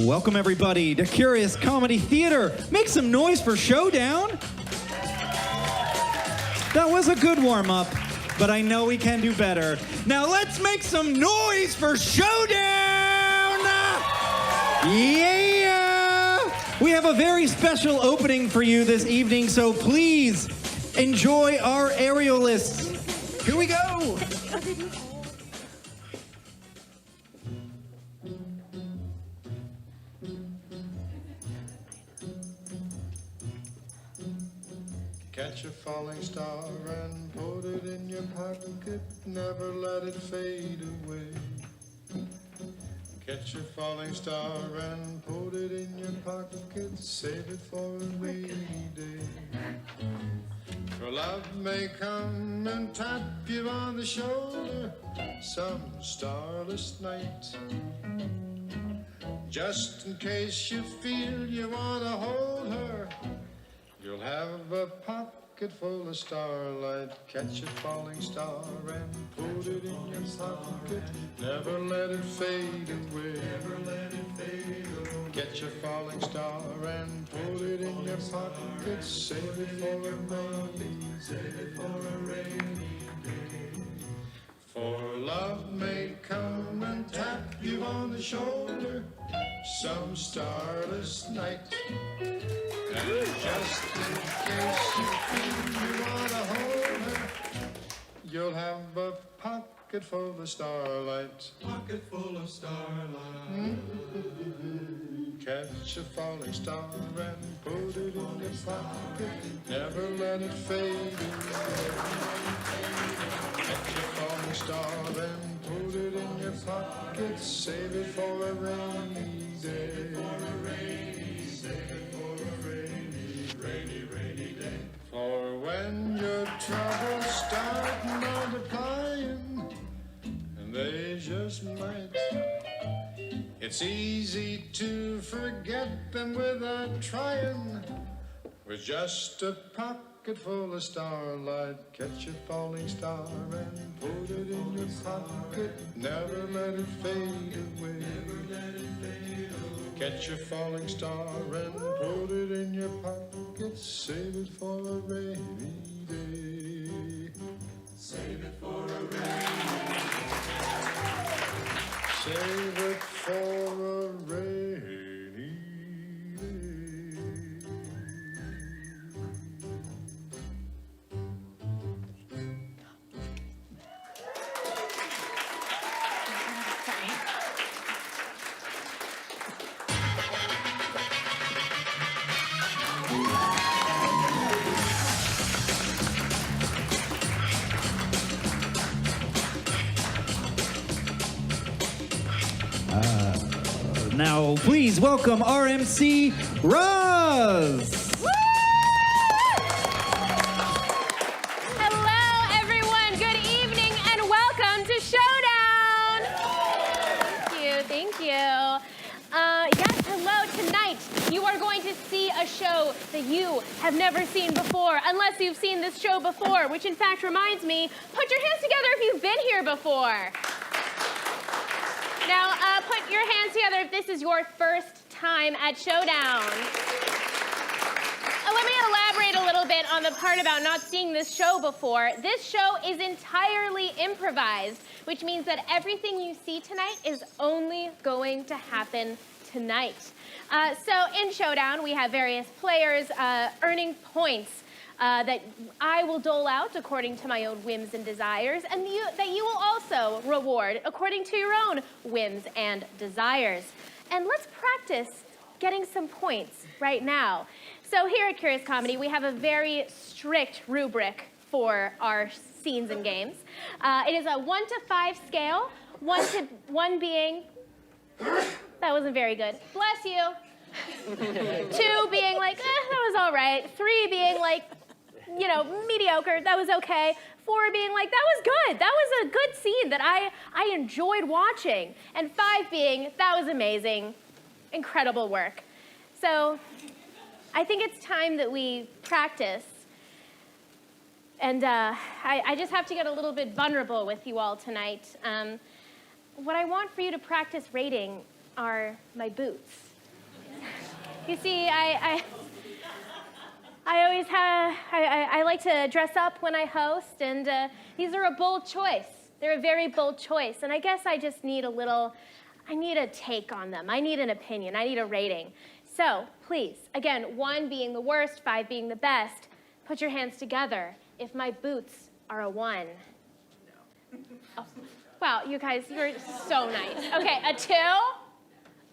Welcome, everybody, to Curious Comedy Theater. Make some noise for Showdown. That was a good warm-up, but I know we can do better. Now let's make some noise for Showdown! Yeah! We have a very special opening for you this evening, so please enjoy our aerialists. Here we go! Catch a falling star and put it in your pocket, never let it fade away. Catch a falling star and put it in your pocket, save it for a rainy day. For love may come and tap you on the shoulder some starless night. Just in case you feel you want to hold her, you'll have a pocket full of starlight. Catch a falling star and put it in your pocket, never let it fade away. Never let it fade away. Catch a falling star and put it in your pocket, save it for a rainy day. For love may come and tap you on the shoulder some starless night. And just in case you feel you want to hold her, you'll have a pocket full of starlight. Pocket full of starlight. Catch a falling star and put it in your pocket, never let it fade away. Catch a falling star and put it in your pocket, save it for a rainy day. Rainy day. For when your troubles start multiplying, and they just might, it's easy to forget them without trying. With just a pocket full of starlight, catch a falling star and put it in your pocket, never let it fade away. Catch a falling star and put it in your pocket, save it for a rainy day. Save it for a rainy day. Save it for a rainy day. Now, please welcome RMC Raz. Hello, everyone. Good evening and welcome to Showdown. Thank you. Yes, hello. Tonight, you are going to see a show that you have never seen before, unless you've seen this show before, which in fact reminds me, put your hands together if you've been here before. Now, put your hands together if this is your first time at Showdown. Let me elaborate a little bit on the part about not seeing this show before. This show is entirely improvised, which means that everything you see tonight is only going to happen tonight. So in Showdown, we have various players earning points that I will dole out according to my own whims and desires, and that you will also reward according to your own whims and desires. And let's practice getting some points right now. So here at Curious Comedy, we have a very strict rubric for our scenes and games. It is a 1 to 5 scale, 1 being, that wasn't very good, bless you. 2 being like, that was all right. 3 being like, you know, mediocre, that was okay. 4 being like, that was good. That was a good scene that I enjoyed watching. And 5 being, that was amazing. Incredible work. So I think it's time that we practice. And I just have to get a little bit vulnerable with you all tonight. what I want for you to practice rating are my boots. You see, I always have, I like to dress up when I host, and these are a bold choice. They're a very bold choice, and I guess I just need I need a take on them. I need an opinion. I need a rating. So, please, again, 1 being the worst, 5 being the best, put your hands together if my boots are a 1. No. Oh, wow, you guys, you're so nice. Okay, a 2,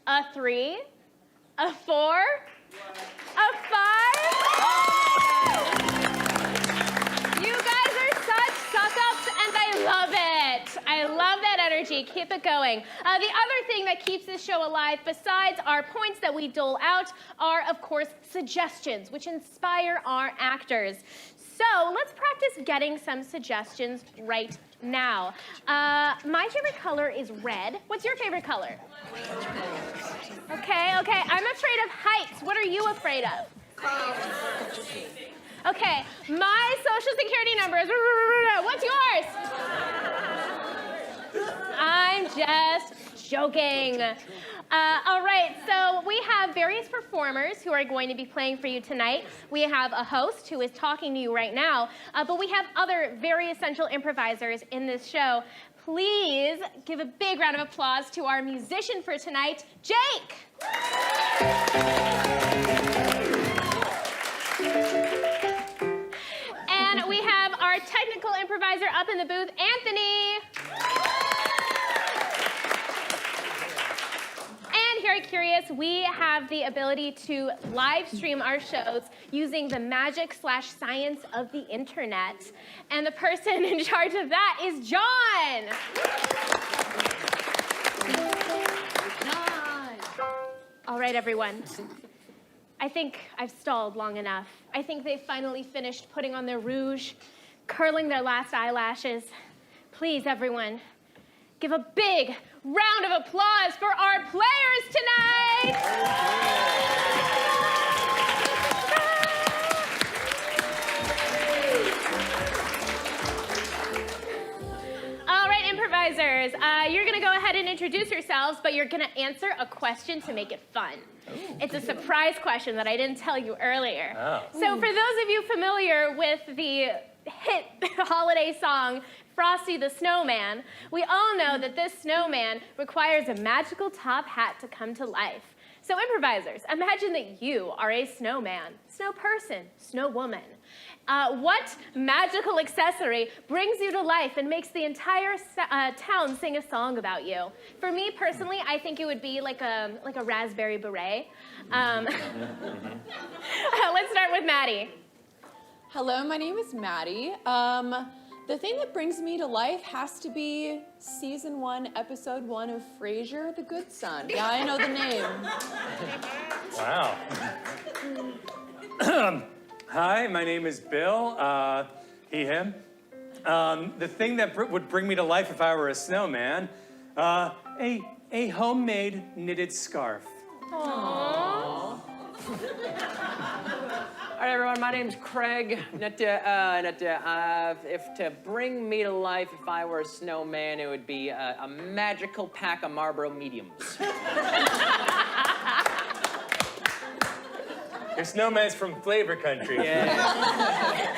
a 3, a 4, a 5. You guys are such suck-ups, and I love it. I love that energy. Keep it going. The other thing that keeps this show alive, besides our points that we dole out, are, of course, suggestions, which inspire our actors. So let's practice getting some suggestions right now. My favorite color is red. What's your favorite color? Okay. I'm afraid of heights. What are you afraid of? Okay, my social security number is, what's yours? I'm just joking. All right, so we have various performers who are going to be playing for you tonight. We have a host who is talking to you right now, but we have other very essential improvisers in this show. Please give a big round of applause to our musician for tonight, Jake. And we have our technical improviser up in the booth, Anthony. And here at Curious, we have the ability to live stream our shows using the magic/science of the internet. And the person in charge of that is John. All right, everyone. I think I've stalled long enough. I think they've finally finished putting on their rouge, curling their last eyelashes. Please, everyone, give a big round of applause for our players tonight! All right, improvisers, you're gonna go ahead and introduce yourselves, but you're gonna answer a question to make it fun. Ooh. It's a surprise question that I didn't tell you earlier. Oh. So for those of you familiar with the hit holiday song, Frosty the Snowman, we all know that this snowman requires a magical top hat to come to life. So improvisers, imagine that you are a snowman, snow person, snow woman. What magical accessory brings you to life and makes the entire town sing a song about you? For me personally, I think it would be like a raspberry beret. Let's start with Maddie. Hello, my name is Maddie. The thing that brings me to life has to be season 1, episode 1 of Frasier, The Good Son. Yeah, I know the name. Wow. Hi, my name is Bill. He, him. The thing that would bring me to life if I were a snowman, a homemade knitted scarf. Aww. All right, everyone, my name's Craig. If to bring me to life, if I were a snowman, it would be a magical pack of Marlboro Mediums. Your snowman's from Flavor Country. Yeah.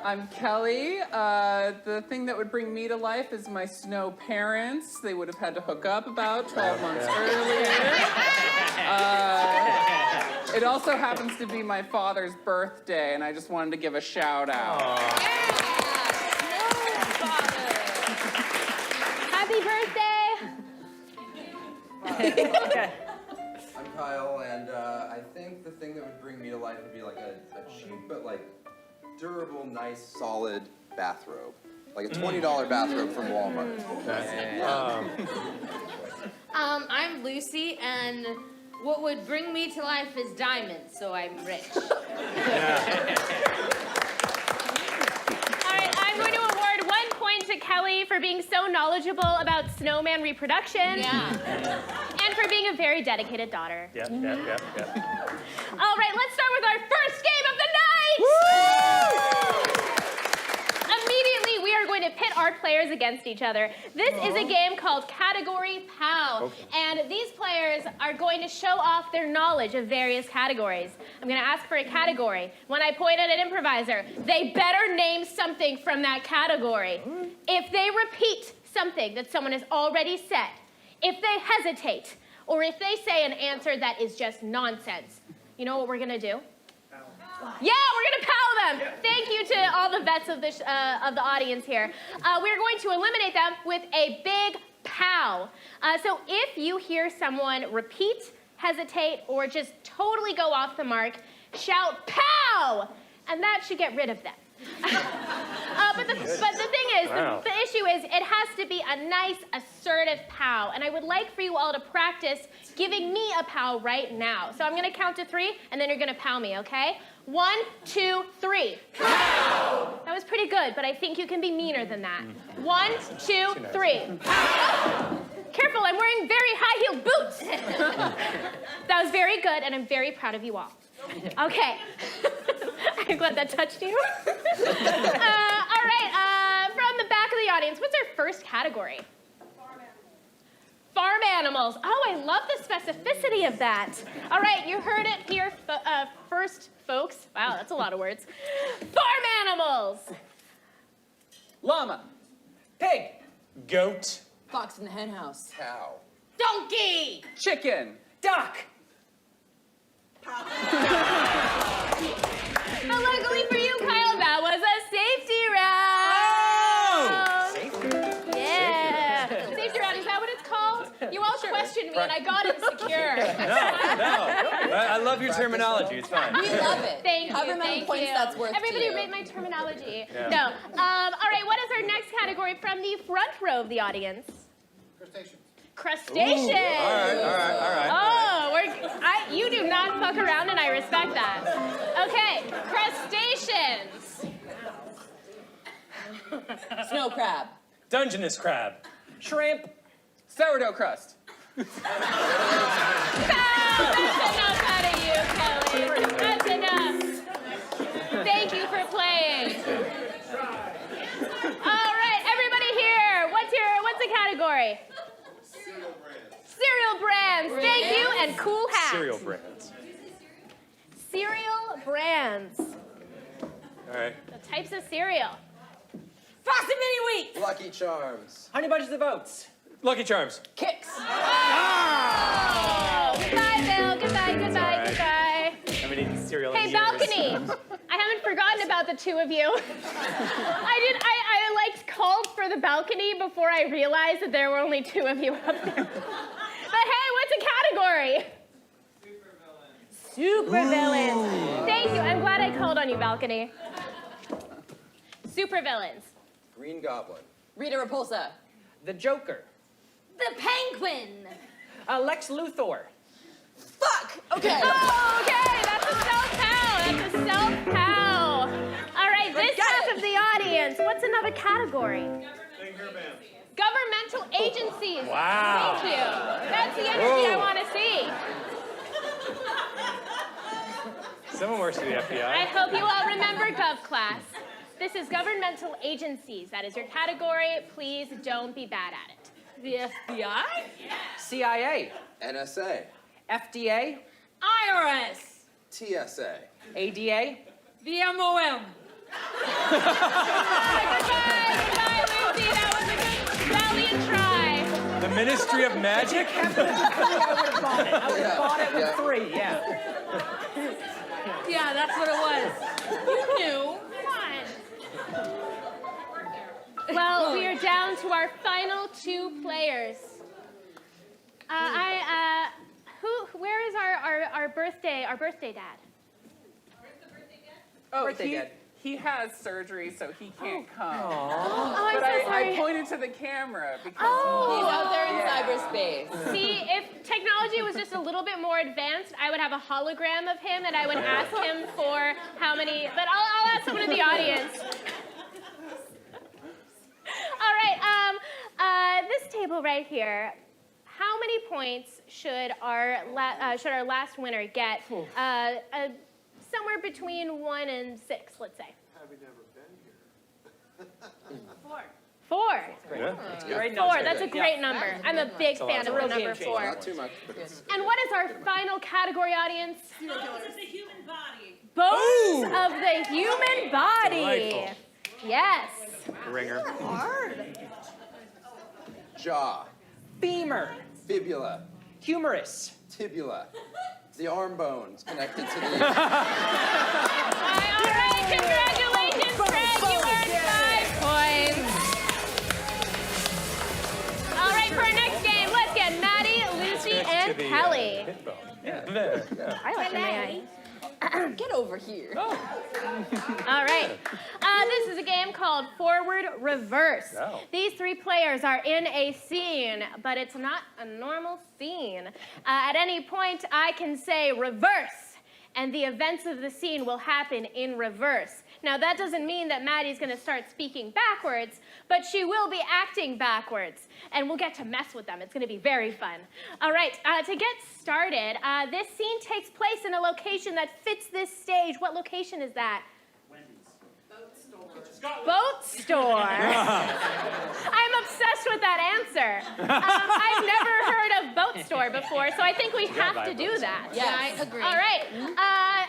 I'm Kelly. The thing that would bring me to life is my snow parents. They would have had to hook up about 12 months earlier. It also happens to be my father's birthday, and I just wanted to give a shout out. Happy birthday! I'm Kyle, and I think the thing that would bring me to life would be like a cheap but like durable, nice, solid bathrobe. Like a $20 bathrobe from Walmart. I'm Lucy, and what would bring me to life is diamonds, so I'm rich. All right, I'm going to award 1 point to Kelly for being so knowledgeable about snowman reproduction. Yeah. And for being a very dedicated daughter. Yep. All right, let's start with our first game of the night! Woo! Immediately, we are going going to pit our players against each other. This is a game called Category POW. Okay. And these players are going to show off their knowledge of various categories. I'm going to ask for a category. When I point at an improviser, they better name something from that category. If they repeat something that someone has already said, if they hesitate, or if they say an answer that is just nonsense, you know what we're going to do? Yeah, we're gonna POW them. Thank you to all the vets of the audience here. We're going to eliminate them with a big POW. So if you hear someone repeat, hesitate, or just totally go off the mark, shout POW, and that should get rid of them. But the thing is, Wow. the issue is, it has to be a nice, assertive POW, and I would like for you all to practice giving me a POW right now. So I'm gonna count to 3, and then you're gonna POW me, okay? 1, 2, 3. POW! That was pretty good, but I think you can be meaner than that. 1, 2, 3. Careful, I'm wearing very high-heeled boots. That was very good, and I'm very proud of you all. Okay. I'm glad that touched you. All right, from the back of the audience, what's our first category? Farm animals. Oh, I love the specificity of that. All right, you heard it here first, folks. Wow, that's a lot of words. Farm animals. Llama. Pig. Goat. Fox in the hen house. Cow. Donkey! Chicken. Duck. But luckily for you, Kyle, that was a safety round. Yeah. Safety round, is that what it's called? You all questioned me and I got insecure. No. I love your terminology. It's fine. We love it. Thank you. However many thank points you. that's worth Everybody to you. rate my terminology. Yeah. No. All right, what is our next category from the front row of the audience? Crustaceans. All right. Oh, you do not fuck around, and I respect that. Okay, crustaceans. Snow crab. Dungeness crab. Shrimp. Sourdough crust. That's enough out of you, Kelly. That's enough. Thank you for playing. All right, everybody here. What's the category? Cereal brands. Thank you, and cool hats. Cereal brands. Cereal brands. All right. The types of cereal. Frosted Mini Wheat! Lucky Charms. Honey Bunches of Oats. Lucky Charms. Kicks. Oh, goodbye, Bill. Goodbye. I haven't eaten cereal in Hey, years. balcony. I haven't forgotten about the two of you. I like called for the balcony before I realized that there were only two of you up there. But hey, what's a category? Supervillains. Thank you. I'm glad I called on you, balcony. Supervillains. Green Goblin. Rita Repulsa. The Joker. The Penguin! Lex Luthor. Fuck! Okay. Oh, okay. That's a self-pow. All right, this half of the audience. What's another category? Governmental agencies. Wow. Thank you. That's the energy I want to see. Someone works for the FBI. I hope you all remember Gov class. This is governmental agencies. That is your category. Please don't be bad at it. The FBI? CIA. NSA. FDA. IRS! TSA. ADA. The MOM! Goodbye, Lucy. That was a good valiant try. The Ministry of Magic? I would have bought it. I would have bought it with 3, yeah. Yeah, that's what it was. You knew. Come on. Well, we are down to our final 2 players. Where is our birthday dad? Oh, Birthday dad. he has surgery, so he can't come. Oh, I'm But so I sorry. pointed to the camera because He's out there in Yeah. cyberspace. See, if technology was just a little bit more advanced, I would have a hologram of him and I would ask him for how many, but I'll ask someone in the audience. All right, this table right here, how many points should our last winner get? Somewhere between 1 and 6, let's say. Having never been here. 4. Yeah. Great Four. number. That's a great number. I'm a big fan of the real number game changer. 4. Not too much, but it's. And what is our final category, audience? Bones of the human body. Bones of the human body. Delightful. Yes. Ringer. Jaw, Femur. fibula, Humerus. tibula, the arm bones connected to the. All right, congratulations, Craig. You earned 5 points. All right, for our next game, let's get Maddie, Lucy, and Kelly. Hip bone. Yeah, there. Yeah. I like Maddie. Get over here. All right. This is a game called Forward Reverse. Oh. These 3 players are in a scene, but it's not a normal scene. At any point, I can say reverse, and the events of the scene will happen in reverse. Now, that doesn't mean that Maddie's going to start speaking backwards, but she will be acting backwards, and we'll get to mess with them. It's going to be very fun. All right, to get started, this scene takes place in a location that fits this stage. What location is that? Boat store. I'm obsessed with that answer. I've never heard of boat store before, so I think we have to do that. Yeah, I agree. All right,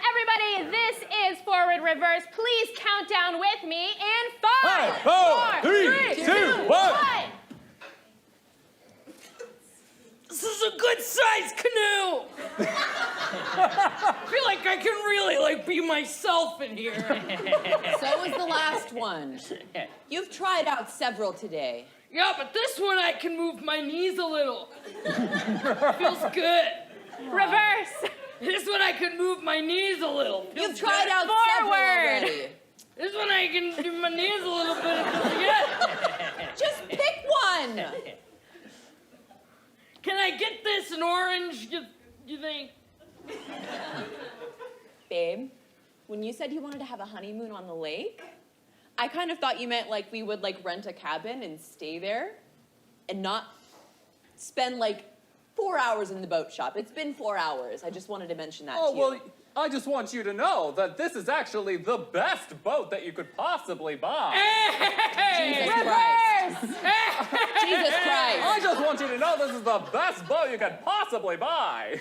everybody, this is Forward Reverse. Please count down with me in 5, 4, 3, 2, 1. This is a good sized canoe. I feel like I can really be myself in here. So is the last one. You've tried out several today. Yeah, but this one I can move my knees a little. Feels good. Reverse. This one I can move my knees a little. Feels You've tried good. out several Forward. already. This one I can do my knees a little bit. It feels good. Just pick one. Can I get this in orange? You think? Babe, when you said you wanted to have a honeymoon on the lake, I kind of thought you meant we would rent a cabin and stay there and not spend 4 hours in the boat shop. It's been 4 hours. I just wanted to mention that to you. Well, I just want you to know that this is actually the best boat that you could possibly buy. Jesus Christ. Jesus Christ. I just want you to know this is the best boat you could possibly buy.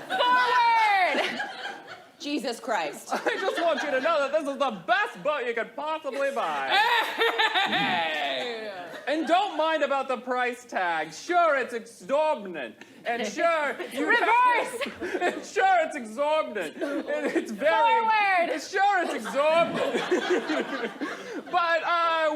Forward. Jesus Christ. I just want you to know that this is the best boat you could possibly buy. And don't mind about the price tag. Sure, it's exorbitant. And sure, you Reverse. And sure, it's exorbitant. And it's very. Forward. Sure, it's exorbitant. But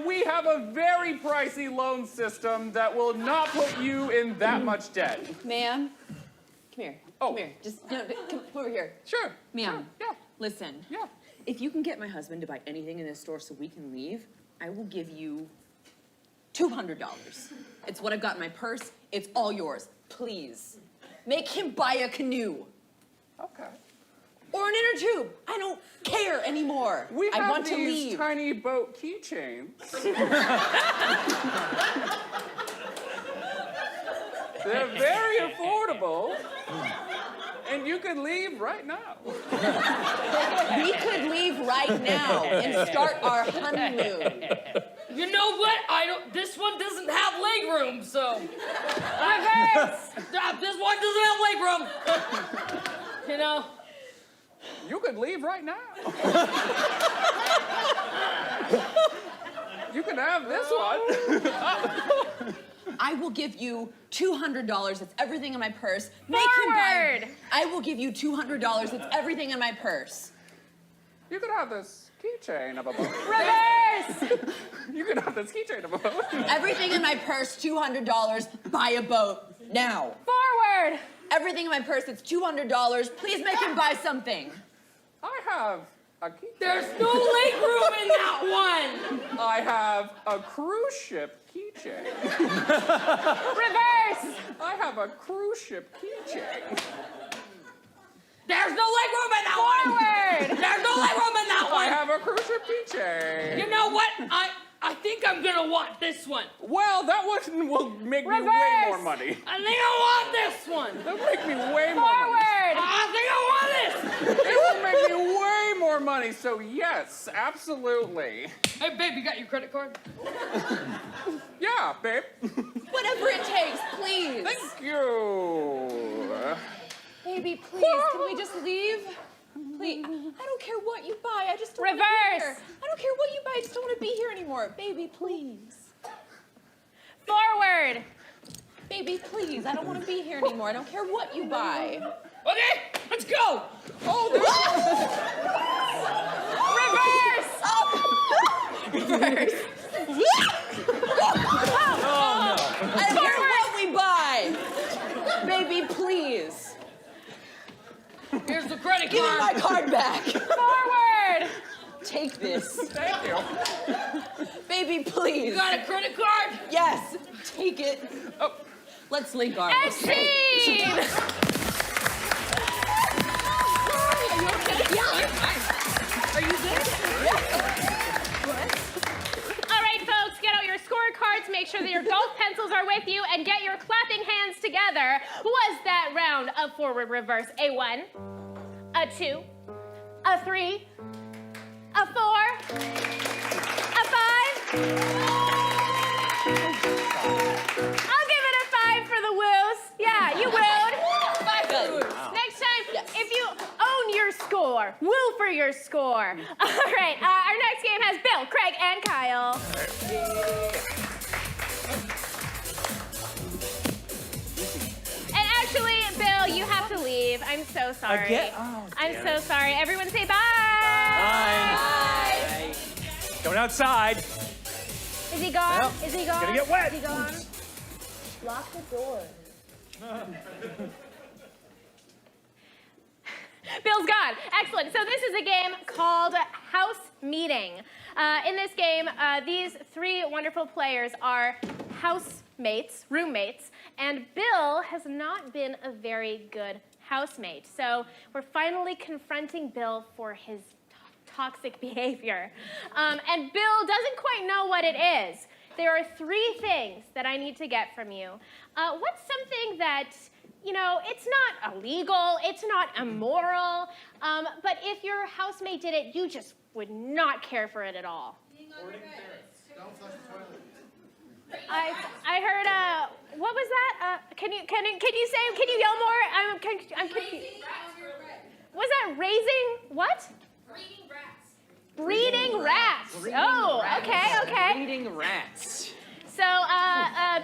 we have a very pricey loan system that will not put you in that much debt. Ma'am, come here. Oh. Come here. Just come over here. Sure. Ma'am. Yeah. Listen. Yeah. If you can get my husband to buy anything in this store so we can leave, I will give you $200. It's what I've got in my purse. It's all yours. Please. Make him buy a canoe. Okay. Or an inner tube. I don't care anymore. We have I want these to leave. tiny boat keychains. They're very affordable. And you can leave right now. We could leave right now and start our honeymoon. You know what? This one doesn't have leg room, so. Reverse. This one doesn't have leg room. You know. You could leave right now. You can have this one. I will give you $200. That's everything in my purse. Make Forward. him buy. I will give you $200. That's everything in my purse. You could have this keychain of a boat. Reverse. You could have this keychain of a boat. Everything in my purse, $200. Buy a boat now. Forward. Everything in my purse, it's $200. Please make him buy something. I have a keychain. There's no leg room in that one. I have a cruise ship keychain. Reverse. I have a cruise ship keychain. There's no leg room in that one. Forward. There's no leg room in that I one. have a cruise ship keychain. You know what? I think I'm gonna want this one. Well, that one will make me way Reverse. more money. I think I want this one. That'll make me way more money. Forward. I think I want this. It will make me way more more money, so yes, absolutely. Hey, babe, you got your credit card? Yeah, babe. Whatever it takes, please. Thank you. Baby, please, can we just leave? Please, I don't care what you buy, I just don't want to be here. Reverse. I don't care what you buy, I just don't want to be here anymore. Baby, please. Forward. Baby, please, I don't want to be here anymore. I don't care what you buy. Okay, let's go. Oh, Reverse. Reverse. I don't care what we buy. Baby, please. Here's the credit Give me card. my card back. Forward. Take this. thank you. Baby, please. You got a credit card? Yes, take it. Oh. Let's link arms. Exceed. Are you good? All right, folks, get out your scorecards, make sure that your golf pencils are with you, and get your clapping hands together. Was that round of forward reverse a 1, a 2, a 3, a 4, a 5? I'll give it a 5 for the woos. Yeah, you wooed. 5 for the woos. Next time, if you own your score, woo for your score. All right, our next game has Bill, Craig, and Kyle. And actually, Bill, you have to leave. I'm so sorry. Again? Oh, I'm damn so it. sorry. Everyone say bye. Bye. Going outside. Is he gone? Well, Is he gone? gonna get wet. Is he gone? Lock the door. Bill's gone. Excellent. So this is a game called House Meeting. In this game, these three wonderful players are housemates, roommates, and Bill has not been a very good housemate. So we're finally confronting Bill for his toxic behavior. And Bill doesn't quite know what it is. There are 3 things that I need to get from you. What's something that, you know, it's not illegal, it's not immoral, but if your housemate did it, you just would not care for it at all? Don't flush the toilet. I heard, what was that? Can you say, can you yell more? I'm confused. Was that raising, what? Breeding rats. Oh, okay. Breeding rats. So,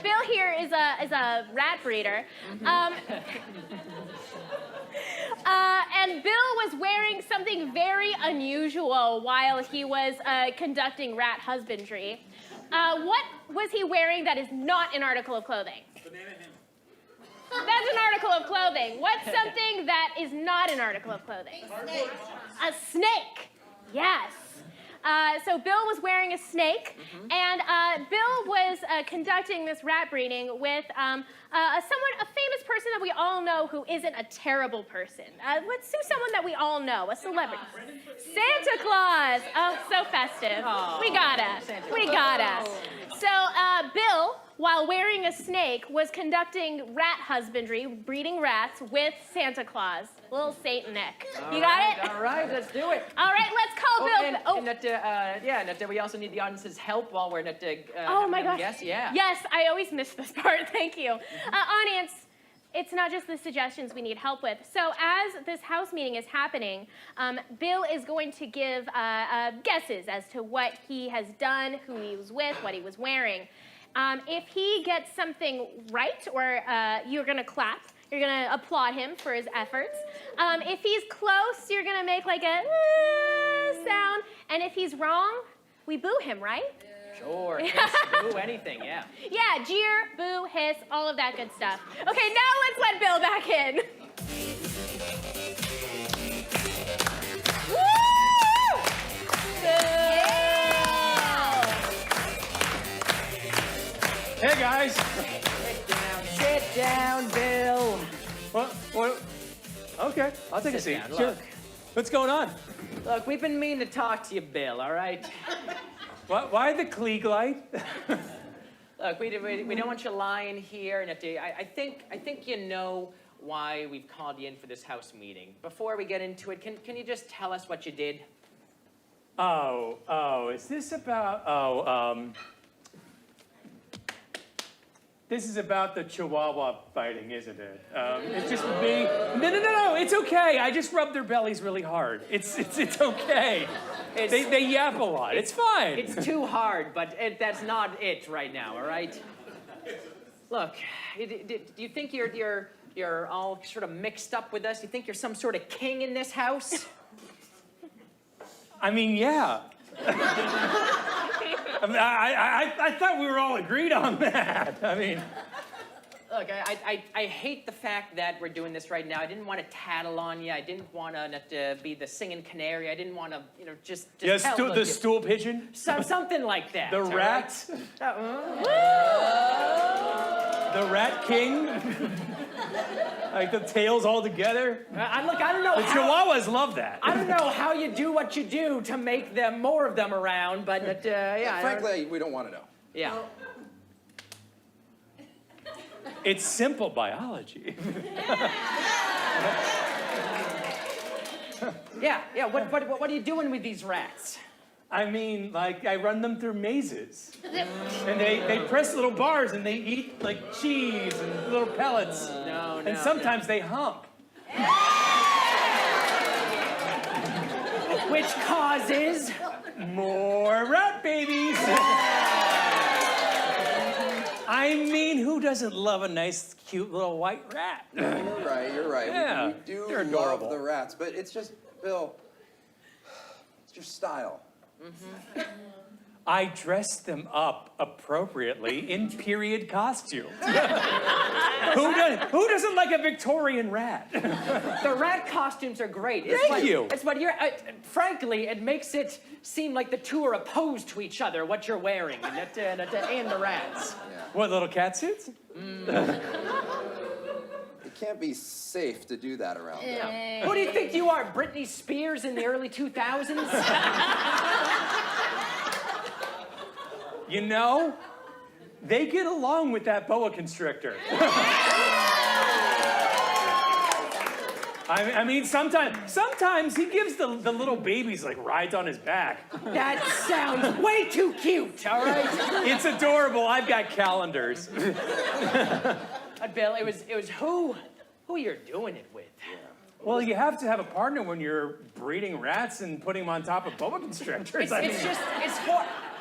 Bill here is a rat breeder. And Bill was wearing something very unusual while he was conducting rat husbandry. What was he wearing that is not an article of clothing? Banana hammock. That's an article of clothing. What's something that is not an article of clothing? A snake. Yes. So Bill was wearing a snake, and Bill was conducting this rat breeding with a famous person that we all know who isn't a terrible person. Let's do someone that we all know, a celebrity. Santa Claus. Oh, so festive. We gotta. So Bill, while wearing a snake, was conducting rat husbandry, breeding rats with Santa Claus, little Saint Nick. You got it? All right, let's do it. All right, let's call Bill. And we also need the audience's help while we're not Oh my gosh. Yes, yeah. Yes, I always miss this part. Thank you. Audience, it's not just the suggestions we need help with. So as this house meeting is happening, Bill is going to give guesses as to what he has done, who he was with, what he was wearing. If he gets something right, or you're going to clap, you're going to applaud him for his efforts. If he's close, you're going to make like a sound. And if he's wrong, we boo him, right? Sure. Hiss, boo, anything, yeah. Yeah, jeer, boo, hiss, all of that good stuff. Okay, now let's let Bill back in. Woo! Hey guys. Sit down, Bill. What? Okay, I'll take a Sit seat. down, Sure. look. What's going on? Look, we've been meaning to talk to you, Bill, all right? Why the Klieg light? Look, we don't want you lying here, and I think you know why we've called you in for this house meeting. Before we get into it, can you just tell us what you did? Oh, is this about, this is about the Chihuahua fighting, isn't it? It's just me. No, it's okay. I just rubbed their bellies really hard. It's okay. They yap a lot. It's fine. It's too hard, but that's not it right now, all right? Look, do you think you're all sort of mixed up with us? You think you're some sort of king in this house? I mean, yeah. I thought we were all agreed on that. I mean... Look, I hate the fact that we're doing this right now. I didn't want to tattle on you. I didn't want to be the singing canary. I didn't want to, just yeah, tell the stool pigeon? Something like that. The rat? The rat king? Like the tails all together? Look, I don't know the Chihuahuas love that. I don't know how you do what you do to make more of them around, but yeah. Frankly, we don't want to know. Yeah. It's simple biology. Yeah. What are you doing with these rats? I mean, like, I run them through mazes. And they press little bars and they eat, like, cheese and little pellets. No. And sometimes they hump. Which causes... more rat babies. I mean, who doesn't love a nice, cute little white rat? You're right. Yeah, we do they're adorable. love the rats, but it's just, Bill, it's your style. Mm-hmm. I dress them up appropriately in period costumes. Who doesn't like a Victorian rat? The rat costumes are great. Thank you. It's what frankly, it makes it seem like the two are opposed to each other, what you're wearing, and the rats. Yeah. What, little cat suits? It can't be safe to do that around them. Who do you think you are, Britney Spears in the early 2000s? You know, they get along with that boa constrictor. I mean, sometimes he gives the little babies, like, rides on his back. That sounds way too cute, all right? It's adorable. I've got calendars. Bill, it was who you're doing it with. Yeah. Well, you have to have a partner when you're breeding rats and putting them on top of boa constrictors.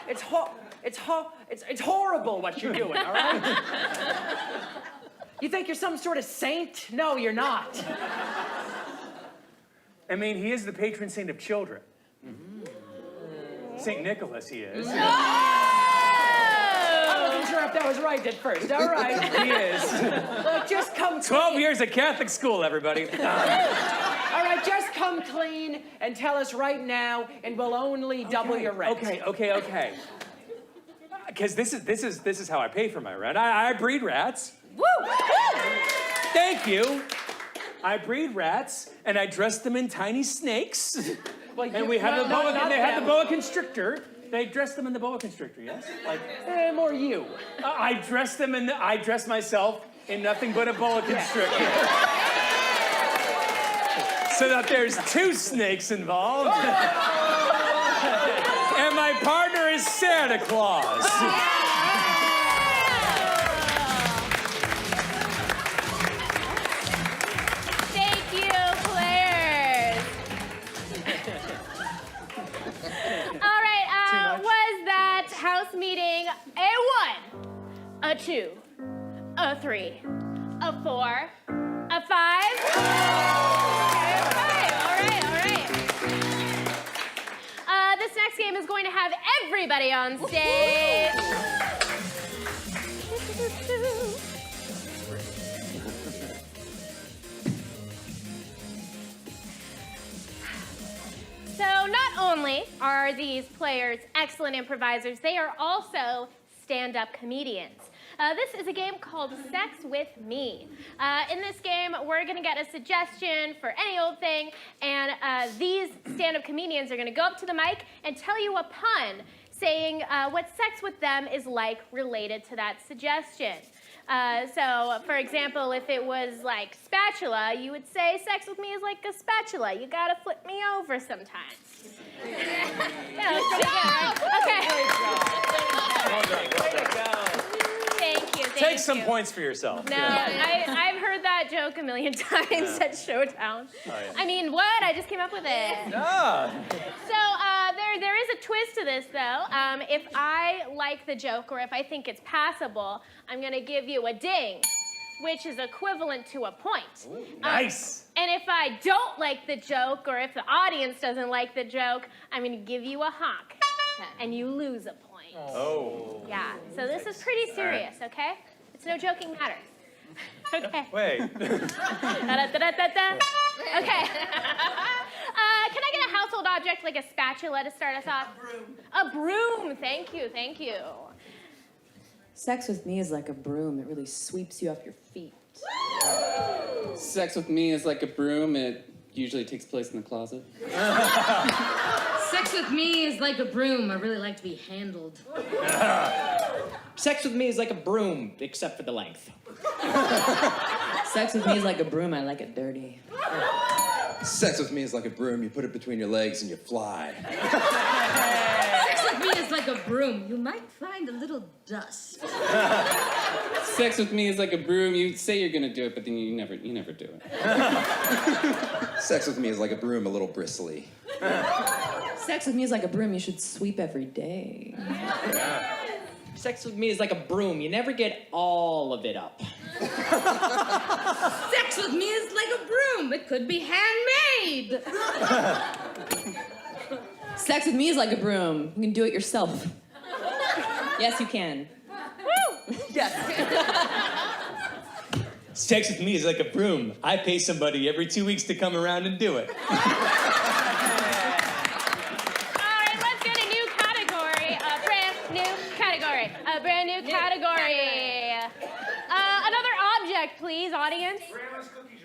It's horrible what you're doing, all right? You think you're some sort of saint? No, you're not. I mean, he is the patron saint of children. St. Nicholas, he is. I wasn't sure if that was right at first. All right. He is. Look, just come 12 years at Catholic school, everybody. All right, just come clean and tell us right now, and we'll only double your rent. Okay. Because this is how I pay for my rent. I breed rats. Woo! Thank you. I breed rats, and I dress them in tiny snakes. Well, and we have the boa constrictor. They dress them in the boa constrictor, yes? Like, more you. I dress myself in nothing but a boa constrictor. So that there's two snakes involved. And my partner is Santa Claus. Thank you, players. All right, was that house meeting a 1, a 2, a 3, a 4, a 5? This next game is going to have everybody on stage. So not only are these players excellent improvisers, they are also stand-up comedians. This is a game called Sex With Me. In this game, we're gonna get a suggestion for any old thing, and these stand-up comedians are gonna go up to the mic and tell you a pun saying what sex with them is like related to that suggestion. So, for example, if it was like spatula, you would say sex with me is like a spatula. You gotta flip me over sometimes. Yeah, that's pretty good, right? Okay. Thank you. Take some points for yourself. No, I've heard that joke a million times at Showdown. I mean, what? I just came up with it. Ah. So there is a twist to this, though. If I like the joke or if I think it's passable, I'm going to give you a ding, which is equivalent to a point. Ooh, nice. And if I don't like the joke or if the audience doesn't like the joke, I'm going to give you a honk, and you lose a point. Oh. Yeah, so this is pretty serious, okay? It's no joking matter. Okay. Wait. Da-da-da-da-da-da. Okay. Can I get a household object like a spatula to start us off? A broom. Thank you. Sex with me is like a broom. It really sweeps you off your feet. Sex with me is like a broom. It usually takes place in the closet. Sex with me is like a broom. I really like to be handled. Sex with me is like a broom, except for the length. Sex with me is like a broom. I like it dirty. Sex with me is like a broom. You put it between your legs and you fly. Sex with me is like a broom. You might find a little dust. Sex with me is like a broom. You say you're gonna do it, but then you never do it. Sex with me is like a broom, a little bristly. Sex with me is like a broom. You should sweep every day. Sex with me is like a broom. You never get all of it up. Sex with me is like a broom. It could be handmade. Sex with me is like a broom. You can do it yourself. Yes, you can. Woo! Yes. Sex with me is like a broom. I pay somebody every 2 weeks to come around and do it. All right, let's get a new category. A brand new category. A brand new category. Another object, please, audience.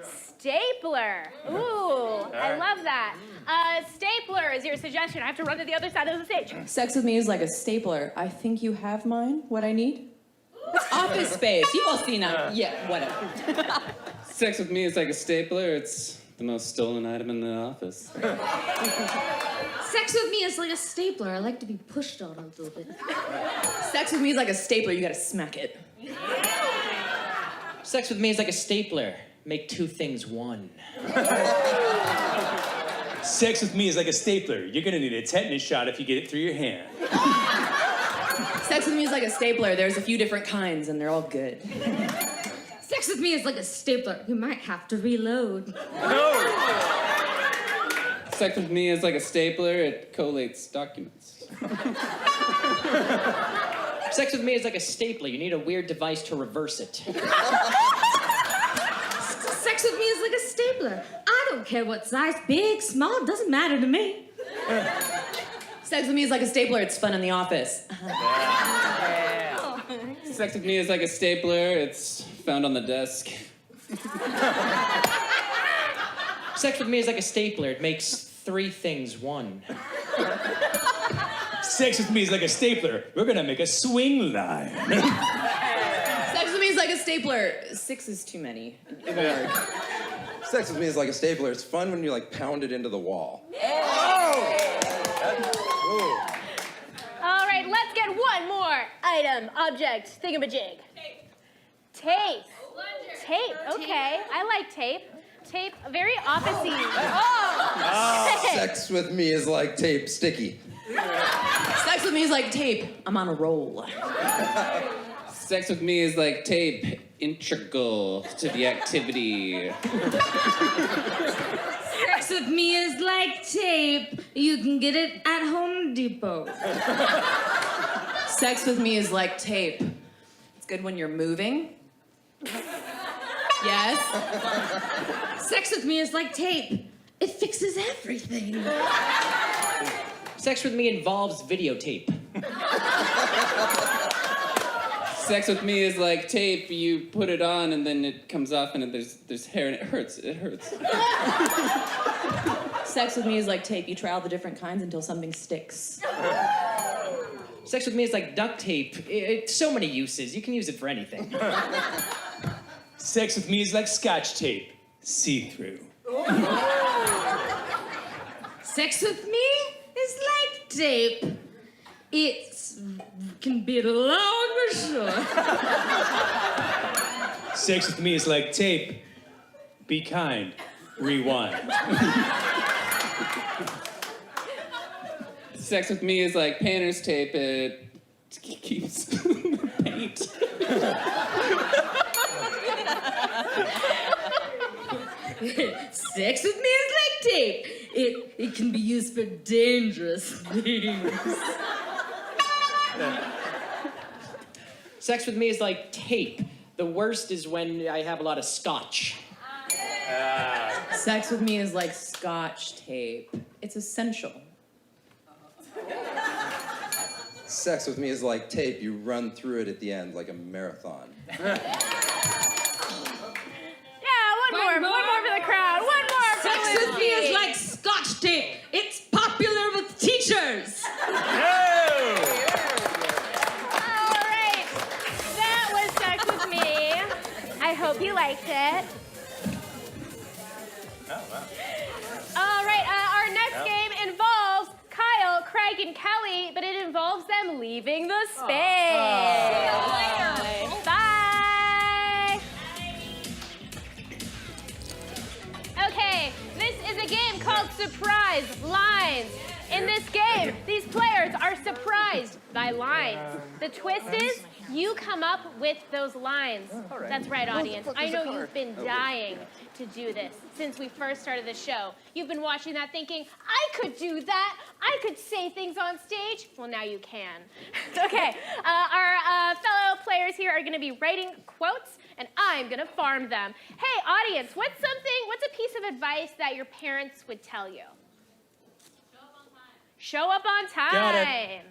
Stapler. Ooh, I love that. Stapler is your suggestion. I have to run to the other side of the stage. Sex with me is like a stapler. I think you have mine. What I need? It's Office Space. You've all seen that. Yeah, whatever. Sex with me is like a stapler. It's the most stolen item in the office. Sex with me is like a stapler. I like to be pushed on a little bit. Sex with me is like a stapler. You gotta smack it. Sex with me is like a stapler. Make two things one. Sex with me is like a stapler. You're gonna need a tetanus shot if you get it through your hand. Sex with me is like a stapler. There's a few different kinds, and they're all good. Sex with me is like a stapler. You might have to reload. Sex with me is like a stapler. It collates documents. Sex with me is like a stapler. You need a weird device to reverse it. Sex with me is like a stapler. I don't care what size, big, small, it doesn't matter to me. Sex with me is like a stapler. It's fun in the office. Sex with me is like a stapler. It's found on the desk. Sex with me is like a stapler. It makes three things one. Sex with me is like a stapler. We're gonna make a swing line. Sex with me is like a stapler. 6 is too many. It won't work. Sex with me is like a stapler. It's fun when you like pound it into the wall. All right, let's get one more item, object, thingamajig. Tape. Tape, okay. I like tape. Tape, very office-y. Oh! Sex with me is like tape, sticky. Sex with me is like tape. I'm on a roll. Sex with me is like tape, integral to the activity. Sex with me is like tape. You can get it at Home Depot. Sex with me is like tape. It's good when you're moving. Yes? Sex with me is like tape. It fixes everything. Sex with me involves videotape. Sex with me is like tape. You put it on and then it comes off and there's hair and it hurts. It hurts. Sex with me is like tape. You try all the different kinds until something sticks. Sex with me is like duct tape. It's so many uses. You can use it for anything. Sex with me is like Scotch tape. See-through. Sex with me is like tape. It can be long or short. Sex with me is like tape. Be kind. Rewind. Sex with me is like painter's tape. It keeps the paint. Sex with me is like tape. It can be used for dangerous things. Sex with me is like tape. The worst is when I have a lot of scotch. Sex with me is like Scotch tape. It's essential. Sex with me is like tape. You run through it at the end like a marathon. Yeah, one more for the crowd. One more for Sex with me is like Scotch tape. It's popular with teachers. All right, that was Sex with Me. I hope you liked it. All right, our next game involves Kyle, Craig, and Kelly, but it involves them leaving the space. See you later. Bye. Okay, this is a game called Surprise Lines. In this game, these players are surprised by lines. The twist is you come up with those lines. That's right, audience. I know you've been dying to do this since we first started the show. You've been watching that thinking, I could do that. I could say things on stage. Well, now you can. Okay, our fellow players here are gonna be writing quotes and I'm gonna farm them. Hey, audience, what's a piece of advice that your parents would tell you? Show up on time. Got it.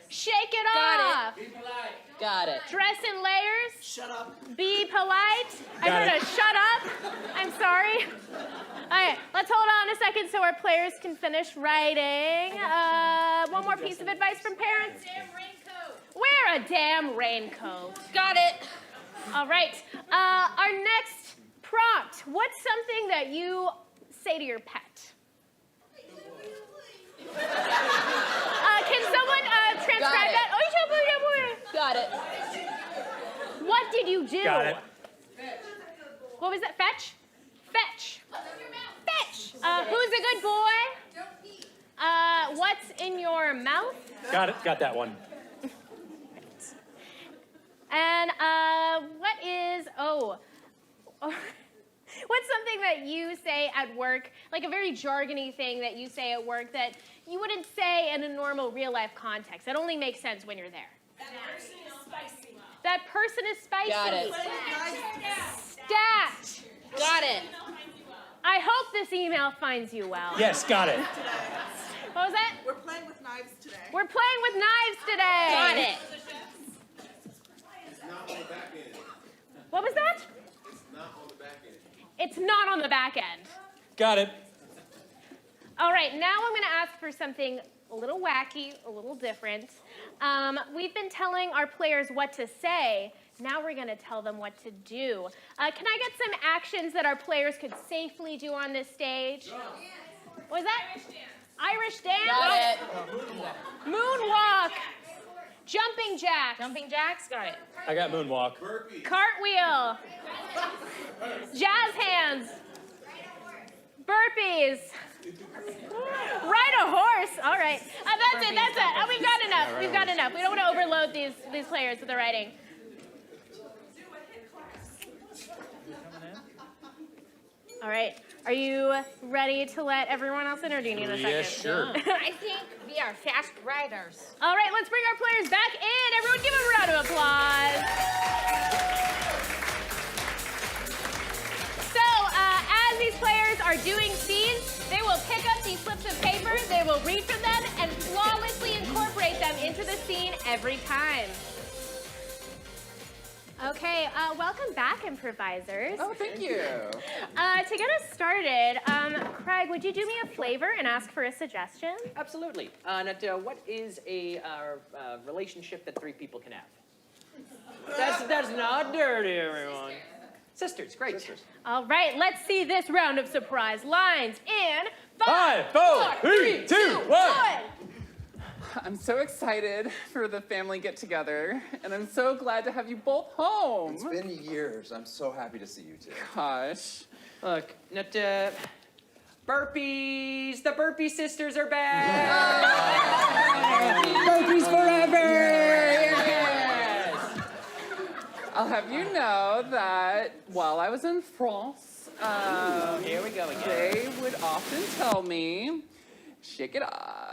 Shake it off. Be polite. Got it. Dress in layers. Shut up. Be polite. I heard a shut up. I'm sorry. All right, let's hold on a second so our players can finish writing. One more piece of advice from parents. Wear a damn raincoat. Got it. All right. Our next prompt. What's something that you say to your pet? Can someone transcribe that? Got it. What did you do? Got it. What was that? Fetch? Fetch. Fetch. Who's a good boy? What's in your mouth? Got it. Got that one. And what is, what's something that you say at work, like a very jargony thing that you say at work that you wouldn't say in a normal real life context? That only makes sense when you're there. That person is spicy. Got it. Stat. Got it. I hope this email finds you well. Yes, got it. What was that? We're playing with knives today. We're playing with knives today. Got it. What was that? It's not on the back end. Got it. All right, now I'm going to ask for something a little wacky, a little different. We've been telling our players what to say. Now we're going to tell them what to do. Can I get some actions that our players could safely do on this stage? What was that? Irish dance. Got it. Moonwalk. Jumping jacks. Jumping jacks. Got it. I got moonwalk. Cartwheel. Jazz hands. Burpees. Ride a horse. All right. That's it. We've got enough. We've got enough. We don't want to overload these players with the writing. All right. Are you ready to let everyone else in, or do you need a second? Yeah, sure. I think we are fast riders. All right, let's bring our players back in. Everyone give them a round of applause. So, as these players are doing scenes, they will pick up these slips of paper, they will read from them, and flawlessly incorporate them into the scene every time. Okay, welcome back, improvisers. Oh, thank you. To get us started, Craig, would you do me a favor and ask for a suggestion? Absolutely. Now, what is a relationship that 3 people can have? That's not dirty, everyone. Sisters, great. Sisters. All right, let's see this round of surprise lines in 5, 4, 3, 2, 1. I'm so excited for the family get-together, and I'm so glad to have you both home. It's been years. I'm so happy to see you two. Gosh. Look, burpees. The Burpee sisters are back. Burpees forever. Yes. I'll have you know that while I was in France, here we go again. they would often tell me, shake it off.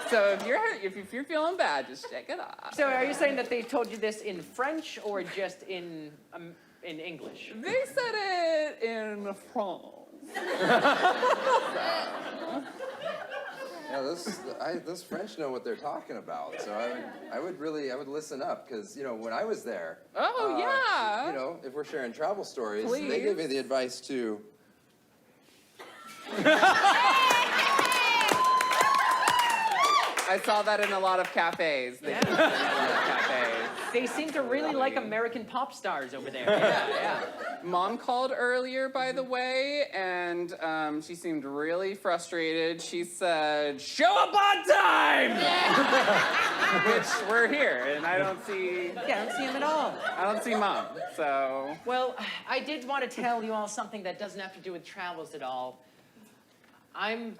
So if you're feeling bad, just shake it off. So are you saying that they told you this in French or just in English? They said it in France. Yeah, those French know what they're talking about. So I would listen up because when I was there. Oh yeah. If we're sharing travel stories, Please. they give me the advice to. I saw that in a lot of cafes. They seem to really like American pop stars over there. Yeah. Mom called earlier, by the way, and she seemed really frustrated. She said, "Show up on time!" Which we're here, and I don't see. Yeah, I don't see him at all. I don't see Mom. So. Well, I did want to tell you all something that doesn't have to do with travels at all. I'm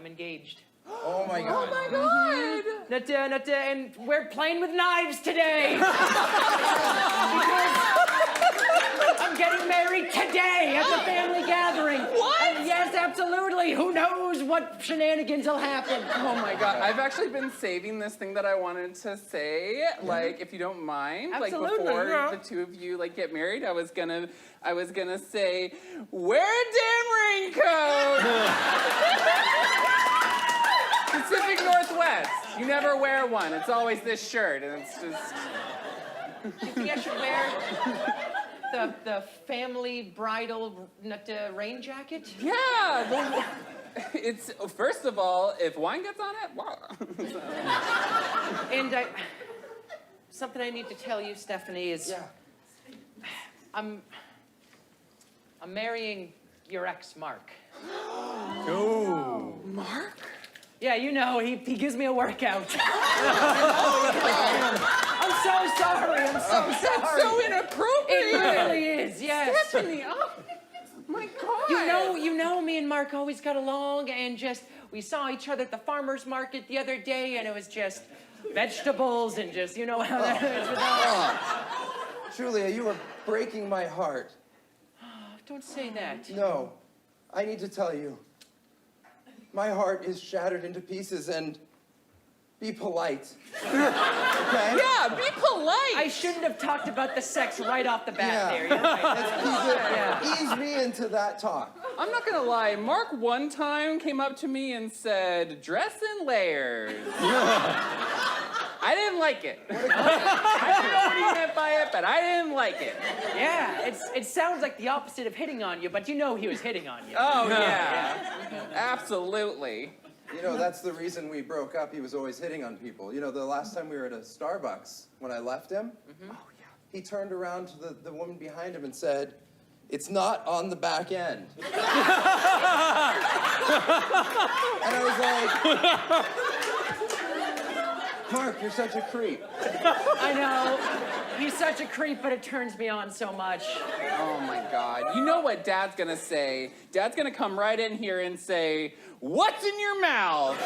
engaged. Oh my God. Oh my God. And we're playing with knives today. Because I'm getting married today at the family gathering. What? And yes, absolutely. Who knows what shenanigans will happen? Oh my God. I've actually been saving this thing that I wanted to say, like, if you don't mind. Absolutely, like before yeah. the two of you get married, I was gonna say, wear a damn raincoat. Pacific Northwest. You never wear one. It's always this shirt, and it's just. You think I should wear the family bridal rain jacket? Yeah. It's first of all, if wine gets on it, wow. And something I need to tell you, Stephanie, is I'm marrying your ex, Mark. Oh. Mark? Yeah, he gives me a workout. I'm so sorry. I'm so sorry. That's so inappropriate. It really is. Yes. Stephanie, oh my God. You know, me and Mark always got along, and we saw each other at the farmer's market the other day, and it was just vegetables and just how that is with us. Julia, you are breaking my heart. Don't say that. No, I need to tell you. My heart is shattered into pieces, and be polite. Okay? Yeah, be polite. I shouldn't have talked about the sex right off the bat there. You're right. Let's ease me into that talk. I'm not gonna lie, Mark one time came up to me and said, dress in layers. I didn't like it. I don't know what he meant by it, but I didn't like it. Yeah, it sounds like the opposite of hitting on you, but he was hitting on you. Oh, yeah. Absolutely. That's the reason we broke up. He was always hitting on people. The last time we were at a Starbucks, when I left him, he turned around to the woman behind him and said, "It's not on the back end." And I was like, Mark, you're such a creep. I know. He's such a creep, but it turns me on so much. Oh, my God. You know what Dad's gonna say? Dad's gonna come right in here and say, "What's in your mouth?"